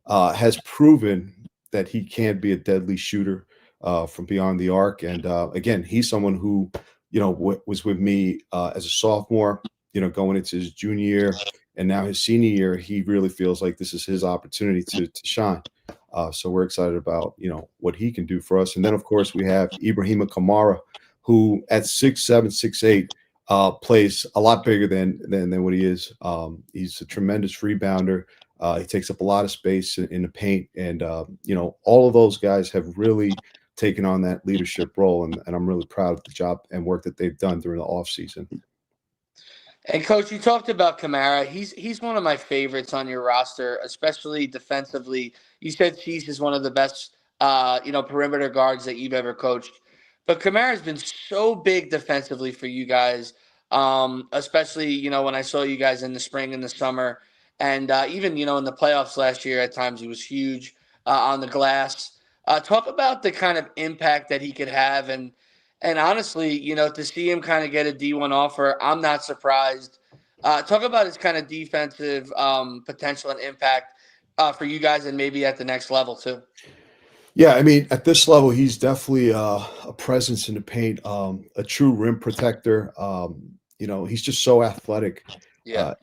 has proven that he can be a deadly shooter from beyond the arc. And again, he's someone who, was with me as a sophomore, going into his junior year. And now his senior year, he really feels like this is his opportunity to shine. So we're excited about, what he can do for us. And then, of course, we have Ibrahima Kamara, who at 6'7", 6'8", plays a lot bigger than what he is. He's a tremendous rebounder. He takes up a lot of space in the paint. And, all of those guys have really taken on that leadership role. And I'm really proud of the job and work that they've done during the offseason. And Coach, you talked about Kamara. He's one of my favorites on your roster, especially defensively. You said Cheese is one of the best, perimeter guards that you've ever coached. But Kamara's been so big defensively for you guys, especially when I saw you guys in the spring and the summer, and even in the playoffs last year. At times he was huge on the glass. Talk about the kind of impact that he could have, and honestly, to see him kind of get a D1 offer, I'm not surprised. Talk about his kind of defensive potential and impact for you guys, and maybe at the next level too. Yeah, I mean, at this level, he's definitely a presence in the paint, a true rim protector. He's just so athletic. Yeah.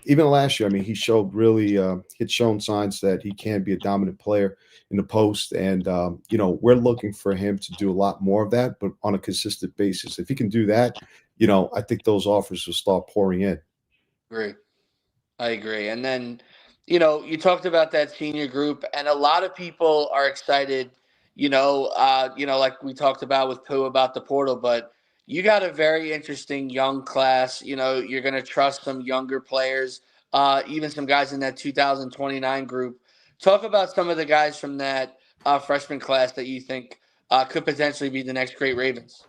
Even last year, I mean, he showed really, had shown signs that he can be a dominant player in the post. And, we're looking for him to do a lot more of that, but on a consistent basis. If he can do that, I think those offers will start pouring in. I agree. And then, you talked about that senior group, and a lot of people are excited, like we talked about with Pooh about the portal, but you got a very interesting young class. You're going to trust some younger players, even some guys in that 2029 group. Talk about some of the guys from that freshman class that you think could potentially be the next great Ravens.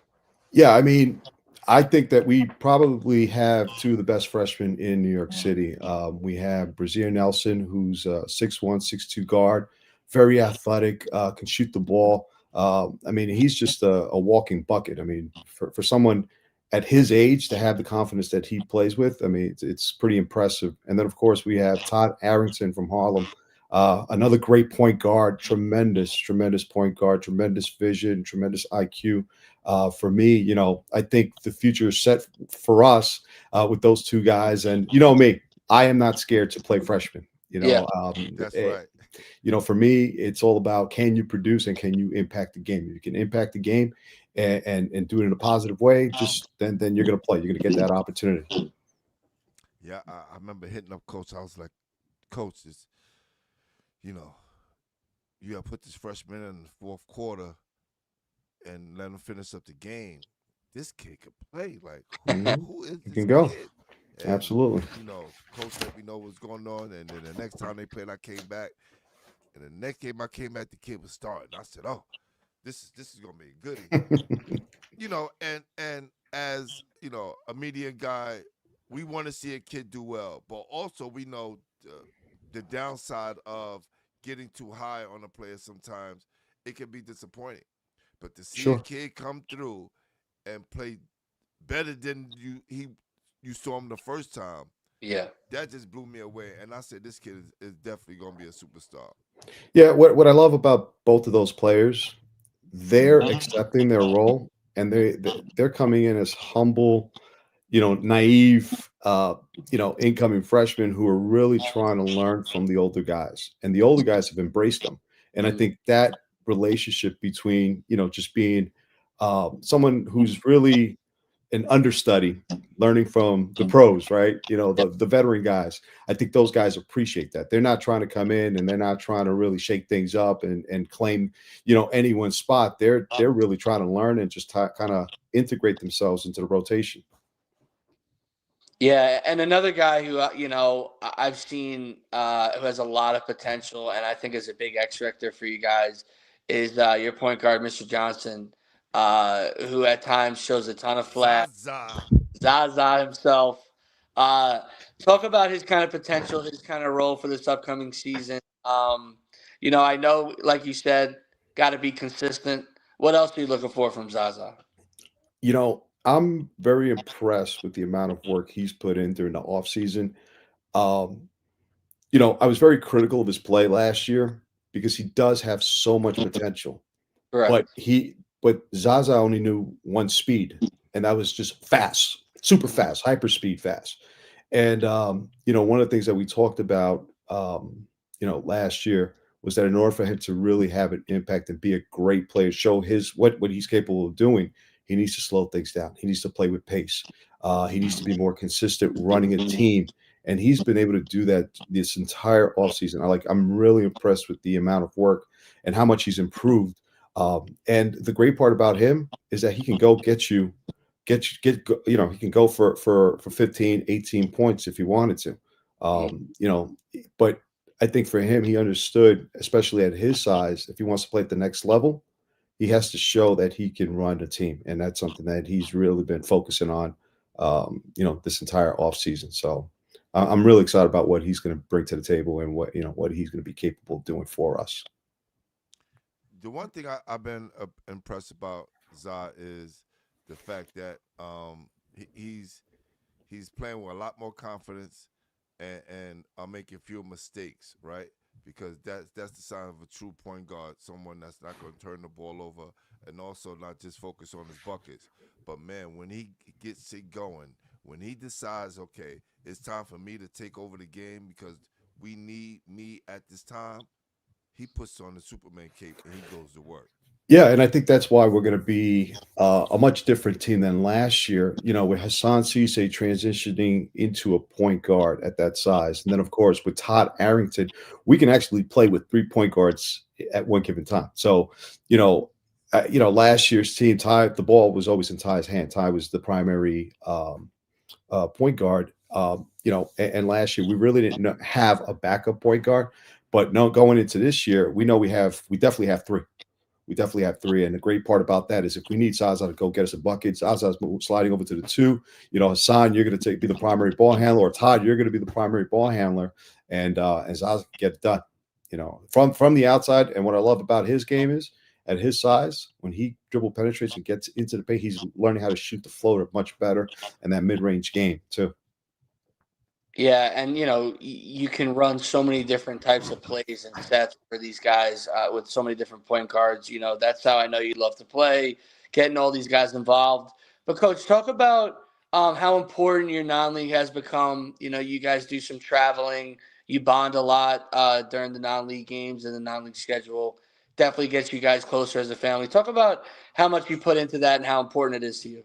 Yeah, I mean, I think that we probably have 2 of the best freshmen in New York City. We have Brazier Nelson, who's a 6'1", 6'2" guard, very athletic, can shoot the ball. I mean, he's just a walking bucket. I mean, for someone at his age to have the confidence that he plays with, I mean, it's pretty impressive. And then, of course, we have Todd Arrington from Harlem, another great point guard, tremendous point guard, tremendous vision, tremendous IQ. For me, I think the future is set for us with those 2 guys. And me, I am not scared to play freshmen. That's right. For me, it's all about, can you produce and can you impact the game? If you can impact the game and do it in a positive way, just then you're going to play. You're going to get that opportunity. Yeah, I remember hitting up Coach. I was like, Coach, you got to put this freshman in the fourth quarter and let him finish up the game. This kid could play. Like, who is this You can go. kid? And, Absolutely. Coach let me know what's going on. And then the next time they played, I came back. And the next game I came back, the kid was starting. I said, oh, this is going to be a goodie. And as, a media guy, we want to see a kid do well. But also we know the downside of getting too high on a player sometimes. It can be disappointing. But to see a kid come through and play better than he you saw him the first time, Yeah. that just blew me away. And I said, this kid is definitely going to be a superstar. Yeah, what I love about both of those players, they're accepting their role, and they're coming in as humble, naive, incoming freshmen who are really trying to learn from the older guys, and the older guys have embraced them. And I think that relationship between, just being someone who's really an understudy, learning from the pros, right? The veteran guys. I think those guys appreciate that. They're not trying to come in and they're not trying to really shake things up and claim, anyone's spot. They're really trying to learn and just kind of integrate themselves into the rotation. Yeah, and another guy who I've seen who has a lot of potential, and I think is a big X factor for you guys, is your point guard, Mr. Johnson, who at times shows a ton of flash. Zaza. Zaza himself. Uh, Talk about his kind of potential, his kind of role for this upcoming season. I know, like you said, got to be consistent. What else are you looking for from Zaza? I'm very impressed with the amount of work he's put in during the offseason. Um, I was very critical of his play last year because he does have so much potential. Correct. But Zaza only knew one speed, and that was just fast, super fast, hyper speed fast. And one of the things that we talked about, last year was that in order for him to really have an impact and be a great player, show his what he's capable of doing, he needs to slow things down. He needs to play with pace. He needs to be more consistent running a team. And he's been able to do that this entire offseason. I'm really impressed with the amount of work and how much he's improved. And the great part about him is that he can go get you, he can go for 15, 18 points if he wanted to. But I think for him, he understood, especially at his size, if he wants to play at the next level, he has to show that he can run a team. And that's something that he's really been focusing on, this entire offseason. So I'm really excited about what he's going to bring to the table and what he's going to be capable of doing for us. The one thing I've been impressed about Za is the fact that he's playing with a lot more confidence and making fewer mistakes, right? Because that's the sign of a true point guard, someone that's not going to turn the ball over and also not just focus on his buckets. But man, when he gets it going, when he decides, okay, it's time for me to take over the game because we need me at this time, he puts on the Superman cape and he goes to work. Yeah, and I think that's why we're going to be a much different team than last year. With Hassan Cisse transitioning into a point guard at that size, and then of course with Todd Arrington, we can actually play with 3 point guards at one given time. So, last year's team, the ball was always in Ty's hand. Ty was the primary point guard. And last year we really didn't have a backup point guard, but no, going into this year, we know we definitely have 3. We definitely have 3. And the great part about that is if we need Zaza to go get us a bucket, Zaza's sliding over to the 2. Hassan, you're going to be the primary ball handler, or Todd, you're going to be the primary ball handler, and Zaza can get it done. From the outside. And what I love about his game is at his size, when he dribble penetrates and gets into the paint, he's learning how to shoot the floater much better and that mid-range game too. Yeah, and you can run so many different types of plays and sets for these guys with so many different point guards. That's how I know you love to play, getting all these guys involved. But Coach, talk about how important your non-league has become. You guys do some traveling, you bond a lot during the non-league games and the non-league schedule. Definitely gets you guys closer as a family. Talk about how much you put into that and how important it is to you.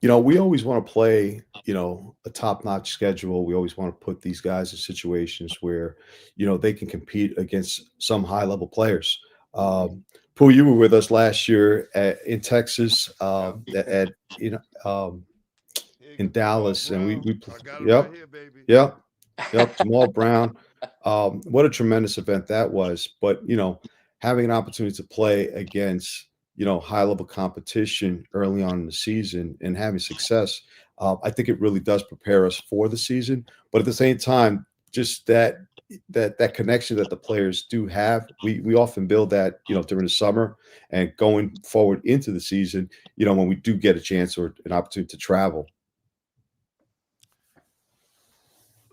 We always want to play, a top-notch schedule. We always want to put these guys in situations where, they can compete against some high-level players. Pooh, you were with us last year in Texas, in Dallas, and we yep, Right here, baby. yep, Jamal Brown. What a tremendous event that was. But having an opportunity to play against high level competition early on in the season and having success, I think it really does prepare us for the season. But at the same time, just that connection that the players do have, we often build that during the summer and going forward into the season. When we do get a chance or an opportunity to travel.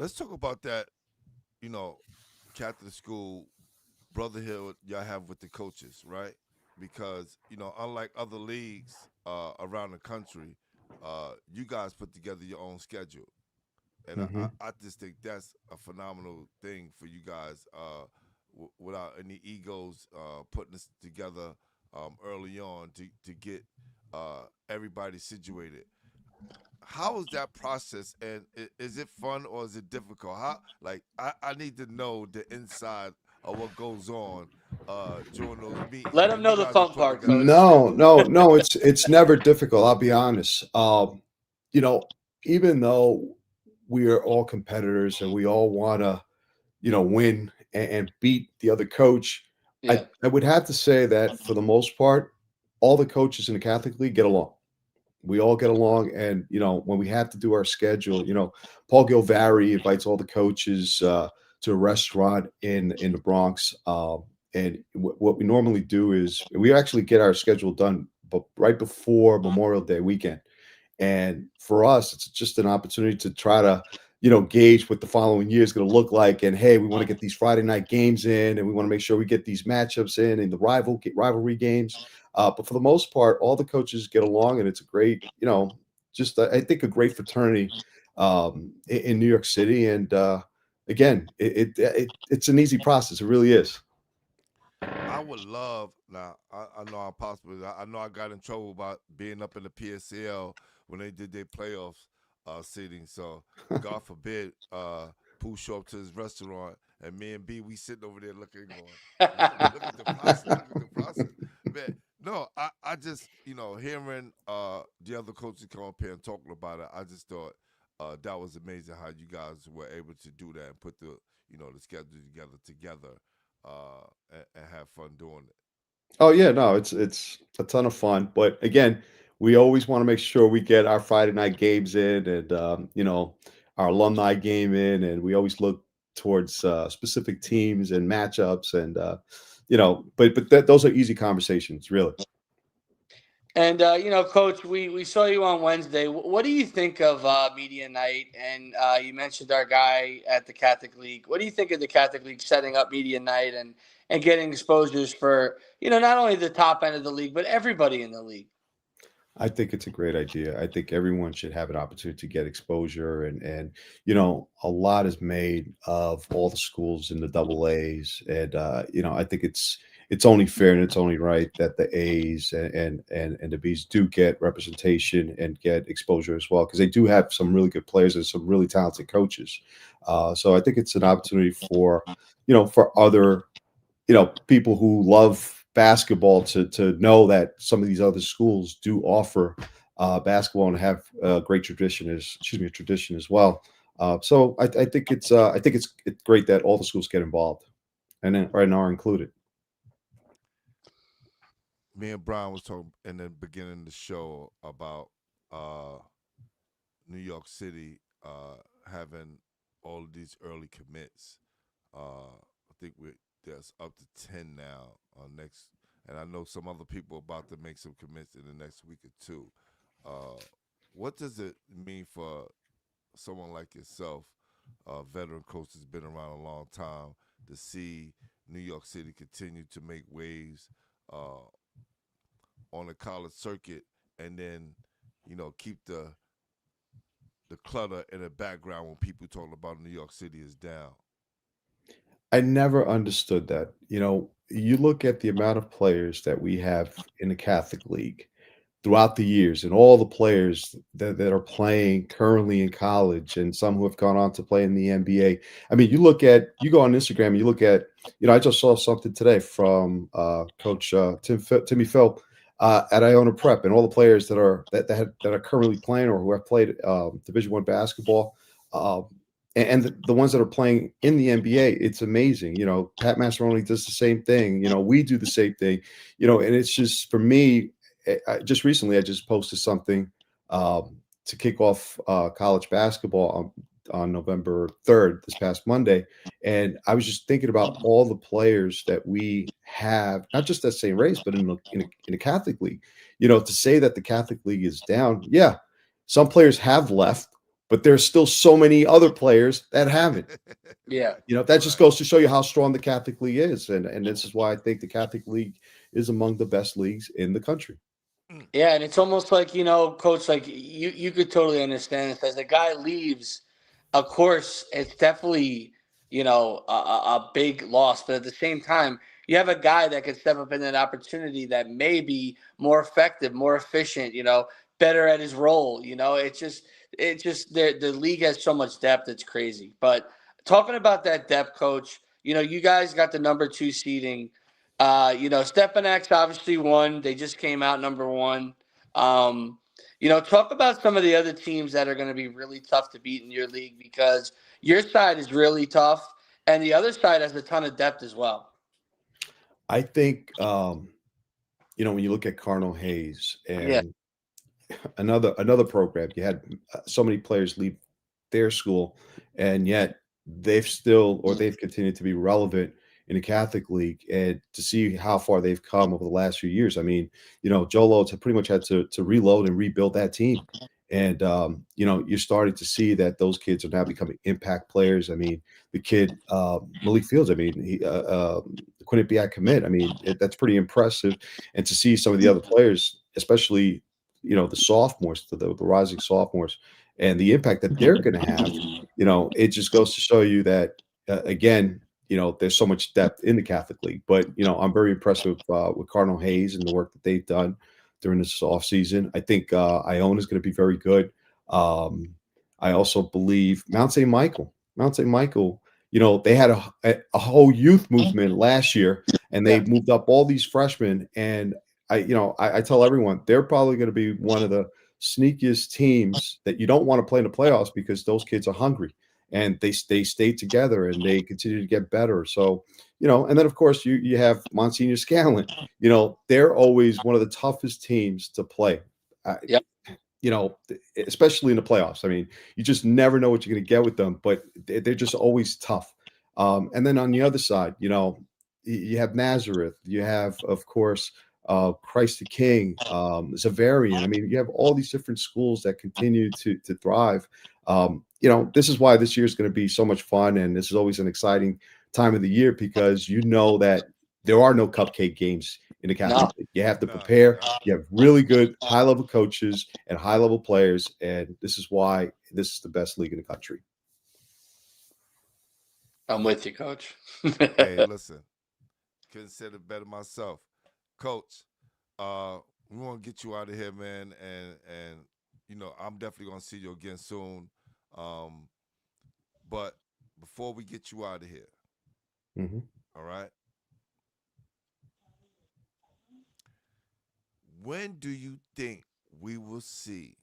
let's talk about that. You know, Catholic school brotherhood y'all have with the coaches, right? Because unlike other leagues around the country, you guys put together your own schedule, and Hmm. I just think that's a phenomenal thing for you guys. Without any egos, putting this together early on to get everybody situated. How is that process, and is it fun or is it difficult? How, like, I need to know the inside of what goes on during those meetings Let them when you know the guys are fun putting part, together the coach. No, schedule. no, no. It's never difficult. I'll be honest. You know, even though we are all competitors and we all want to, win and beat the other coach, Yeah. I would have to say that for the most part, all the coaches in the Catholic League get along. We all get along, and when we have to do our schedule, Paul Gilvari invites all the coaches to a restaurant in the Bronx, and what we normally do is we actually get our schedule done, but right before Memorial Day weekend. And for us, it's just an opportunity to try to, gauge what the following year is going to look like. And hey, we want to get these Friday night games in, and we want to make sure we get these matchups in and the rivalry games. But for the most part, all the coaches get along, and it's a great, just I think a great fraternity in New York City. And again, it's an easy process. It really is. I would love now. I know I possibly. I know I got in trouble about being up in the PSL when they did their playoffs seating. So God forbid, Pooh show up to his restaurant and me and B we sitting over there looking, going, look at the process, look at the process, man. No, I just hearing the other coaches come up here and talking about it. I just thought that was amazing how you guys were able to do that and put the the schedule together and have fun doing it. Oh yeah, no, it's a ton of fun. But again, we always want to make sure we get our Friday night games in, and our alumni game in, and we always look towards specific teams and matchups, and but those are easy conversations, really. And Coach, we saw you on Wednesday. What do you think of media night? And you mentioned our guy at the Catholic League. What do you think of the Catholic League setting up media night and getting exposures for not only the top end of the league but everybody in the league? I think it's a great idea. I think everyone should have an opportunity to get exposure, and a lot is made of all the schools in the double A's, and I think it's only fair and it's only right that the A's and the B's do get representation and get exposure as well, because they do have some really good players and some really talented coaches. So I think it's an opportunity for for other people who love basketball to know that some of these other schools do offer basketball and have a great tradition as well. So I think it's great that all the schools get involved and then right now are included. Me and Brian was talking in the beginning of the show about uh, New York City having all of these early commits. I think there's up to 10 now next, and I know some other people about to make some commits in the next week or two. Uh, what does it mean for someone like yourself, a veteran coach that's been around a long time, to see New York City continue to make waves uh, on the college circuit, and then keep the clutter in the background when people talk about New York City is down? I never understood that. You look at the amount of players that we have in the Catholic League throughout the years and all the players that are playing currently in college and some who have gone on to play in the NBA. I mean, you go on Instagram and you look at, I just saw something today from Coach Timmy Phil at Iona Prep, and all the players that are currently playing or who have played Division One basketball. And the ones that are playing in the NBA, it's amazing. Pat Massaroni does the same thing. We do the same thing. And it's just for me, just recently, I just posted something to kick off college basketball on November 3rd, this past Monday. And I was just thinking about all the players that we have, not just at St. Ray's, but in a Catholic league. To say that the Catholic league is down, yeah, some players have left, but there's still so many other players that haven't. Yeah. That just goes to show you how strong the Catholic League is. And this is why I think the Catholic League is among the best leagues in the country. Yeah, and it's almost like, Coach, like you could totally understand this. As a guy leaves, of course, it's definitely, a big loss. But at the same time, you have a guy that could step up in that opportunity that may be more effective, more efficient, better at his role. It's just the league has so much depth. It's crazy. But talking about that depth, Coach, you guys got the number 2 seeding. Stepanak's obviously won. They just came out number 1. Talk about some of the other teams that are going to be really tough to beat in your league, because your side is really tough and the other side has a ton of depth as well. I think, when you look at Cardinal Hayes and another program, you had so many players leave their school, and yet they've continued to be relevant in the Catholic League, and to see how far they've come over the last few years. I mean, Joe Lowe's pretty much had to reload and rebuild that team. And, you're starting to see that those kids are now becoming impact players. I mean, the kid, Malik Fields, I mean, he couldn't be at commit. I mean, that's pretty impressive. And to see some of the other players, especially, the sophomores, the rising sophomores, and the impact that they're going to have, it just goes to show you that, again, there's so much depth in the Catholic League. But, I'm very impressed with Cardinal Hayes and the work that they've done during this offseason. I think Iona is going to be very good. I also believe Mount St. Michael, they had a whole youth movement last year, and they moved up all these freshmen. And I tell everyone, they're probably going to be one of the sneakiest teams that you don't want to play in the playoffs, because those kids are hungry. And they stay together and they continue to get better. So, and then of course you have Monsignor Scanlan. They're always one of the toughest teams to play. Especially in the playoffs. I mean, you just never know what you're going to get with them, but they're just always tough. And then on the other side, you have Nazareth. You have, of course, Christ the King, Zavarian. I mean, you have all these different schools that continue to thrive. This is why this year is going to be so much fun, and this is always an exciting time of the year, because that there are no cupcake games in the Catholic League. You have to prepare. You have really good high-level coaches and high-level players, and this is why this is the best league in the country. I'm with you, Coach. Hey, listen, couldn't say it better myself. Coach, we want to get you out of here, man, and I'm definitely going to see you again soon. But before we get you out of here, all right, when do you think we will see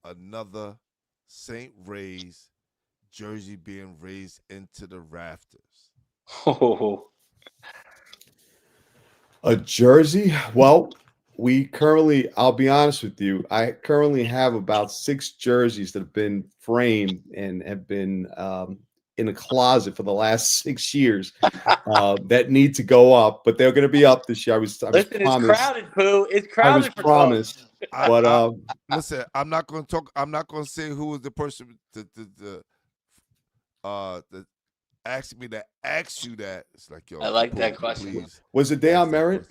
another St. Ray's jersey being raised into the rafters? Oh. A jersey? Well, I'll be honest with you, I currently have about 6 jerseys that have been framed and have been in a closet for the last 6 years that need to go up, but they're going to be up this year. I was promised. It's crowded, Pooh. It's crowded. I was promised. But listen, I'm not going to talk. I'm not going to say who was the person that asked me to ask you that. It's like, yo, I like that question. Please. Was it Deion Merritt?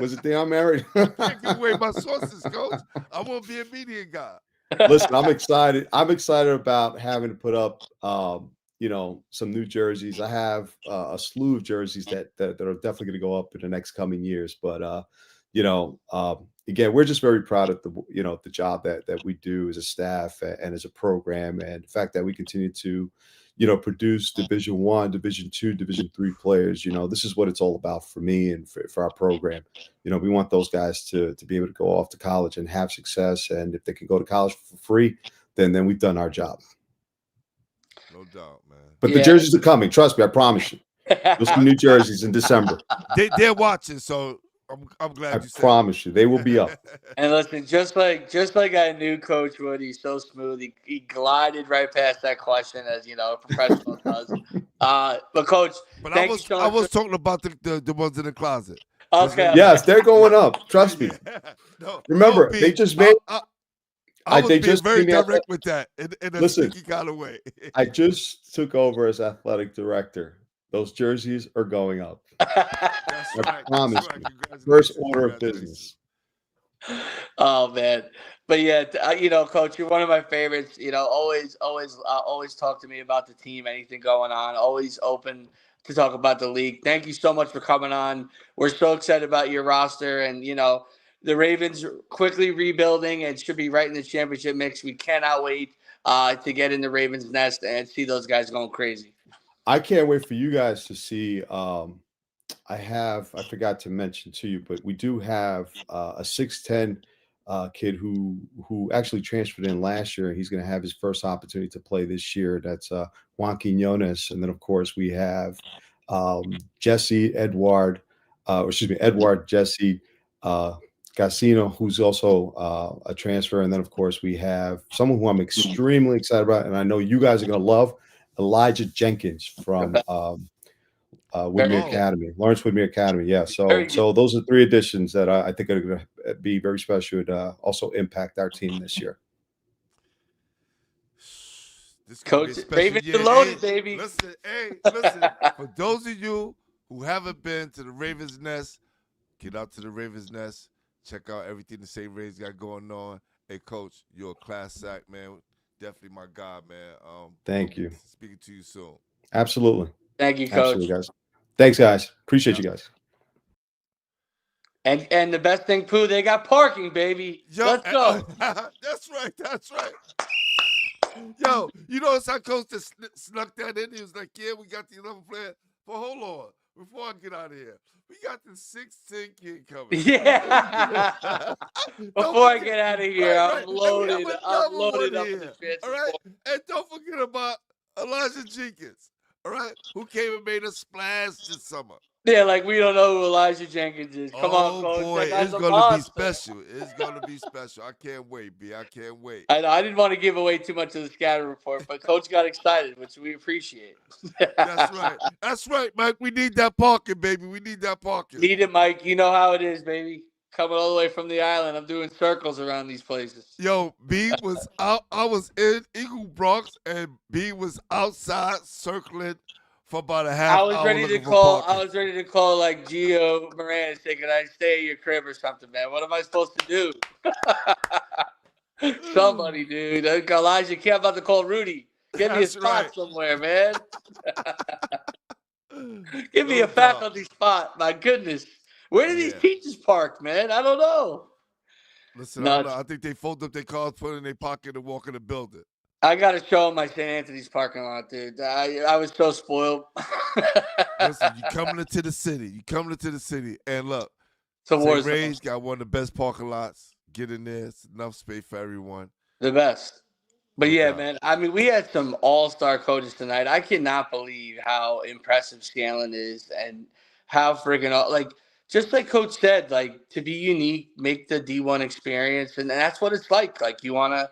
Was it Deion Merritt? Can't give away my sources, Coach. I won't be a media guy. Listen, I'm excited. I'm excited about having to put up, some new jerseys. I have a slew of jerseys that are definitely going to go up in the next coming years. But again, we're just very proud of the job that we do as a staff and as a program, and the fact that we continue to produce Division I, Division II, Division III players. This is what it's all about for me and for our program. We want those guys to be able to go off to college and have success. And if they can go to college for free, then we've done our job. No doubt, man. But the jerseys are coming. Trust me, I promise you. There's some new jerseys in December. They're watching, so I'm glad you said. I promise you, they will be up. And listen, just like I knew Coach Wood, he's so smooth. He glided right past that question, as a professional does. But Coach, I was talking about the ones in the closet. Okay. Yes, they're going up. Trust me. Remember, they just made. I was they being just very gave me direct with that in a Listen, sneaky kind of way. I just took over as athletic director. Those jerseys are going up. That's I right. promise That's right. you. Congratulations. First order of Congratulations. business. Oh man, but yeah, you know, Coach, you're one of my favorites. You know, always talk to me about the team, anything going on. Always open to talk about the league. Thank you so much for coming on. We're so excited about your roster, and you know, the Ravens quickly rebuilding and should be right in the championship mix. We cannot wait to get in the Ravens nest and see those guys going crazy. I can't wait for you guys to see. I forgot to mention to you, but we do have a 6'10" kid who actually transferred in last year. He's going to have his first opportunity to play this year. That's Juan Quinones. And then, of course, we have Jesse Edward, Edward Jesse Gassino, who's also a transfer. And then, of course, we have someone who I'm extremely excited about, and I know you guys are going to love, Elijah Jenkins from Woodmere Academy, Lawrence Woodmere Academy. Yeah. So those are 3 additions that I think are going to be very special and also impact our team this year. This Coach, Ravens are loaded, baby. Listen, for those of you who haven't been to the Ravens Nest, get out to the Ravens Nest. Check out everything the St. Ray's got going on. Hey, Coach, you're a class act, man. Definitely my guy, man. Thank you. Speaking to you soon. Absolutely. Thank you, Coach. Absolutely, guys. Thanks, guys. Appreciate you guys. And the best thing, Pooh, they got parking, baby. Yo, let's go. That's right. That's right. Yo, you know, some coach just snuck that in. He was like, yeah, we got the 11 player. But hold on. Before I get out of here, we got the 6'10" kid coming. Yeah. Before I get out of here, I'm loaded. I'm loaded up in the transfer. All right. And don't forget about Elijah Jenkins. All right. Who came and made a splash this summer. Yeah, like we don't know who Elijah Jenkins is. Come on, Coach. Boy, it's gonna be special. It's gonna be special. I can't wait, B. I can't wait. I know. I didn't want to give away too much of the scatter report, but Coach got excited, which we appreciate. That's right. That's right, Mike. We need that parking, baby. We need that parking. Need it, Mike. You know how it is, baby. Coming all the way from the island, I'm doing circles around these places. Yo, B was out. I was in Eagle Bronx, and B was outside circling for about a half hour. I was ready to call like Gio Moran and say, "Can I stay at your crib or something, man? What am I supposed to do?" Somebody, dude. Elijah, can't about to call Rudy. Give me a spot somewhere, man. Give me a faculty spot. My goodness. Where do these teachers park, man? I don't know. Listen, I don't know. I think they fold up their cars, put it in their pocket, and walk in the building. I got to show them my St. Anthony's parking lot, dude. I was so spoiled. Listen, you coming into the city. You coming into the city. And look, St. Ray's got one of the best parking lots. Get in there. It's enough space for everyone. The best. But yeah, man, I mean, we had some all-star coaches tonight. I cannot believe how impressive Scanlan is and how freaking, like, just like Coach said, like, to be unique, make the D1 experience. And that's what it's like. Like, you want to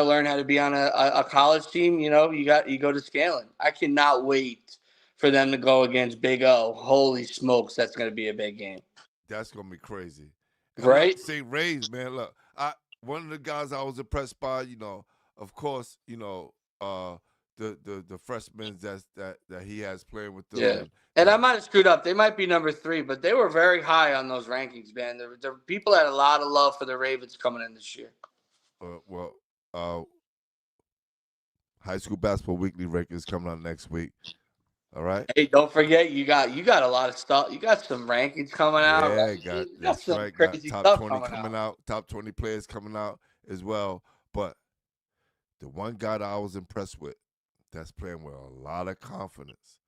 learn how to be on a college team, you know, you go to Scanlan. I cannot wait for them to go against Big O. Holy smokes, that's going to be a big game. That's going to be crazy. Right? St. Ray's, man, look, one of the guys I was impressed by, you know, of course, you know, the freshmen that he has playing with them. Yeah. And I might have screwed up. They might be number 3, but they were very high on those rankings, man. The people had a lot of love for the Ravens coming in this year. High School Basketball Weekly rankings coming out next week. All right. Hey, don't forget you got a lot of stuff. You got some rankings coming out. Yeah, that's right. Crazy got top 20 coming out. Top 20 players coming out as well. But the one guy that I was impressed with, that's playing with a lot of confidence,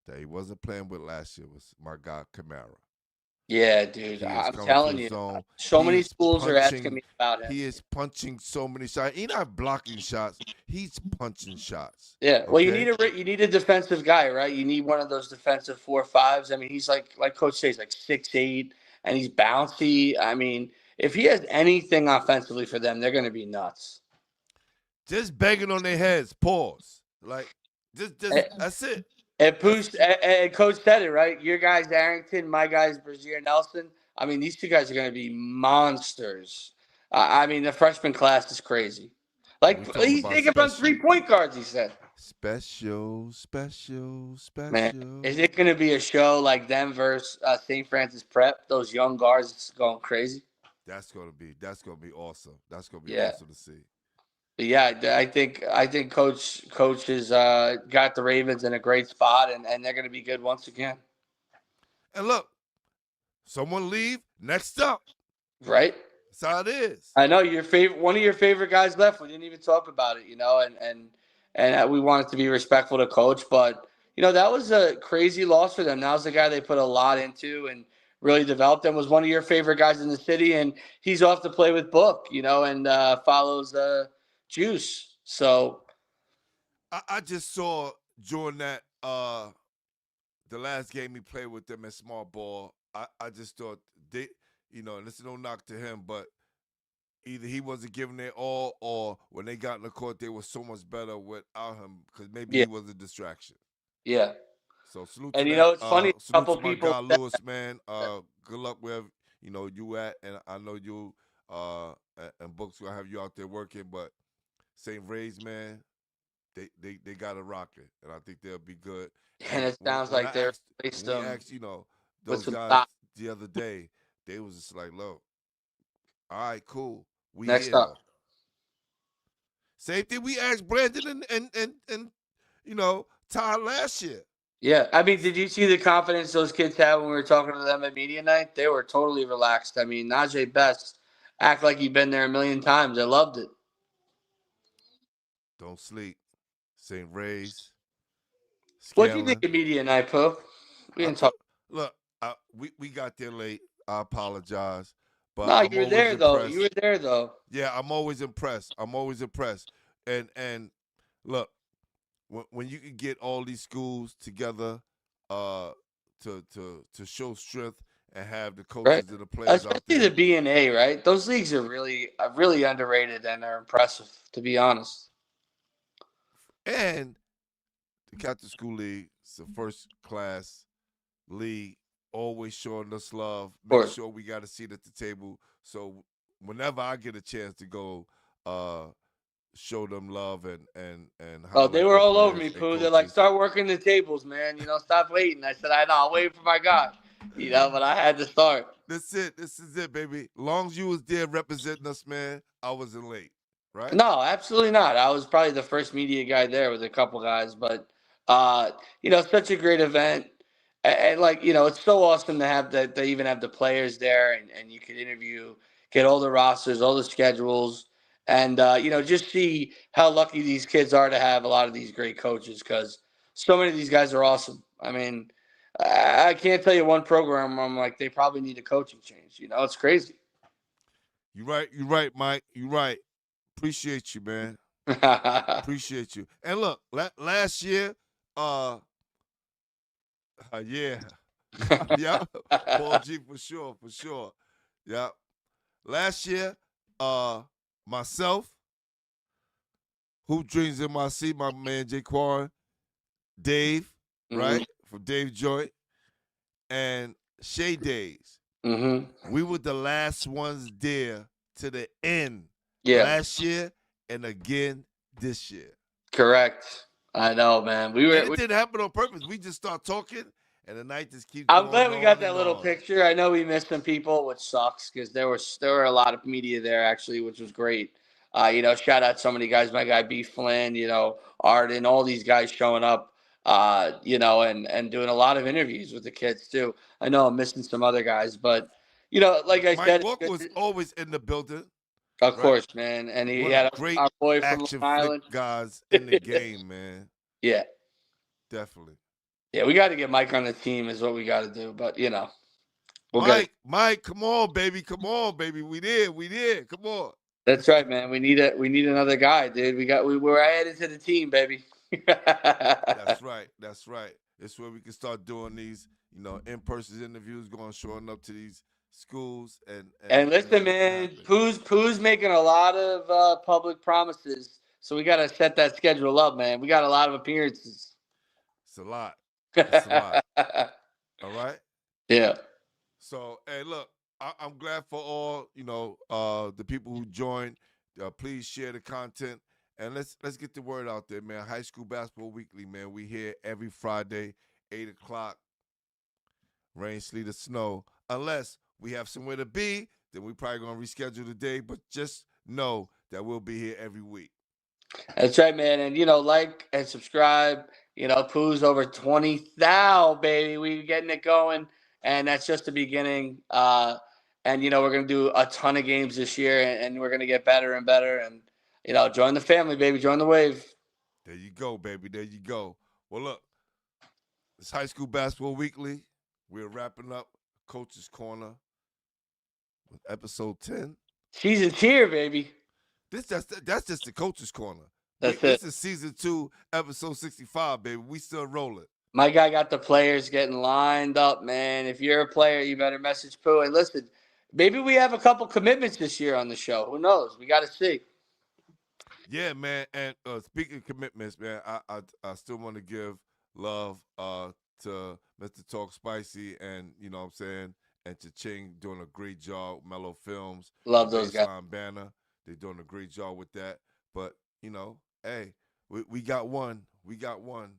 that he wasn't playing with last year, was my guy Kamara. Yeah, dude. I'm telling you, so many schools are asking me about him. He is punching so many shots. He's not blocking shots. He's punching shots. Yeah. Well, you need a defensive guy, right? You need one of those defensive 4-5s. I mean, he's like Coach says, like 6'8", and he's bouncy. I mean, if he has anything offensively for them, they're going to be nuts. Just banging on their heads. Pause. Like, just that's it. And Coach said it, right? Your guy's Arrington, my guy's Brazier Nelson. I mean, these two guys are going to be monsters. I mean, the freshman class is crazy. Like, We talking he's about taking on special. 3-point guards, he said. Special, special, Man, special. is it going to be a show like them versus St. Francis Prep? Those young guards going crazy. That's gonna be awesome. That's gonna be Yeah. awesome to see. But yeah, I think coach has got the Ravens in a great spot, and they're going to be good once again. And look, someone leave. Next up, Right? that's how it is. I know one of your favorite guys left. We didn't even talk about it, and we wanted to be respectful to coach, but that was a crazy loss for them. That was the guy they put a lot into and really developed and was one of your favorite guys in the city, and he's off to play with Book, and follows Juice. So I just saw during that the last game he played with them in small ball. I just thought they, and this is no knock to him, but either he wasn't giving it all, or when they got in the court, they were so much better without him because maybe he was a distraction. Yeah. So salute And to that. it's funny. A Salute couple to my people guy Lewis, man. Good luck wherever you at, and I know you and Books will have you out there working. But St. Ray's, man, they got it rocking, and I think they'll be good. And it sounds like they're asked, those some guys top. the other day, they was just like, look, all right, cool. We Next here, up. though. Same thing we asked Brandon and Todd last year. Yeah. I mean, did you see the confidence those kids had when we were talking to them at media night? They were totally relaxed. I mean, Najee Best act like he'd been there a million times. I loved it. Don't sleep. St. Ray's. What do you think of media night, Pooh? We didn't talk. Look, we got there late. I apologize. But No, I'm you were always there though. impressed. You were there though. Yeah, I'm always impressed. And look, when you can get all these schools together to show strength and have the coaches and the players out Especially there. the B&A, right? Those leagues are really underrated and are impressive, to be honest. And the Captain School League, it's a first class league, always showing us love. Make sure we got a seat at the table. So whenever I get a chance to go show them love and they were all over me, Pooh. They're like, start working the tables, man. Stop waiting. I said, I know, I'll wait for my guy. But I had to start. This is it, baby. Long as you was there representing us, man, I wasn't late, right? No, absolutely not. I was probably the first media guy there with a couple guys, but such a great event. And it's so awesome to have that they even have the players there and you can interview, get all the rosters, all the schedules, and just see how lucky these kids are to have a lot of these great coaches because so many of these guys are awesome. I mean, I can't tell you one program where I'm like, they probably need a coaching change. It's crazy. You're right, Mike. You're right. Appreciate you, man. Appreciate you. And look, last year, yeah. Yeah. Paul G for sure. Yeah. Last year, myself, Hoop Dreams in My Seat, my man Jaquan, Dave, right? From Dave Joy, and Shay Days. We were the last ones there to the end last year and again this year. Correct. I know, man. It didn't happen on purpose. We just start talking, and the night just keeps I'm going glad we got that on. little picture. I know we missed some people, which sucks because there were a lot of media there actually, which was great. Shout out so many guys. My guy B Flynn, Arden, all these guys showing up, and doing a lot of interviews with the kids too. I know I'm missing some other guys, but like I said, Mike Walker was always in the building. Of course, man, and he had great our boy from action Long Island guys in the game, man. Yeah, definitely. Yeah, we got to get Mike on the team is what we got to do. But Mike, come on, baby, we did. Come on. That's right, man. We need another guy, dude. We're added to the team, baby. That's right. It's where we can start doing these, in-person interviews, showing up to these schools and listen, man. Pooh's making a lot of public promises, so we got to set that schedule up, man. We got a lot of appearances. It's a lot. All right. Yeah. So, hey, look, I'm glad for all the people who joined. Please share the content and let's get the word out there, man. High School Basketball Weekly, man. We here every Friday, 8 o'clock. Rain, sleet, or snow. Unless we have somewhere to be, then we probably gonna reschedule the day. But just know that we'll be here every week. That's right, man. And like and subscribe. Pooh's over 20,000, baby. We getting it going, and that's just the beginning. And we're gonna do a ton of games this year, and we're gonna get better and better. And join the family, baby. Join the wave. There you go, baby. There you go. Well, look, it's High School Basketball Weekly. We're wrapping up Coach's Corner with episode 10. Season's here, baby. That's just the Coach's Corner. That's it. This is season 2, episode 65, baby. We still rolling. My guy got the players getting lined up, man. If you're a player, you better message Pooh. And listen, maybe we have a couple commitments this year on the show. Who knows? We got to see. Yeah, man. And speaking of commitments, man, I still want to give love to Mr. Talk Spicy and what I'm saying, and to Ching doing a great job. Mellow Films, Love those guys. Baseline Banner, they're doing a great job with that. But hey, we got one. We got one.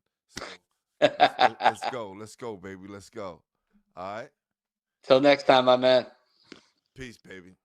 So let's go, baby. Let's go. All right. Till next time, my man. Peace, baby.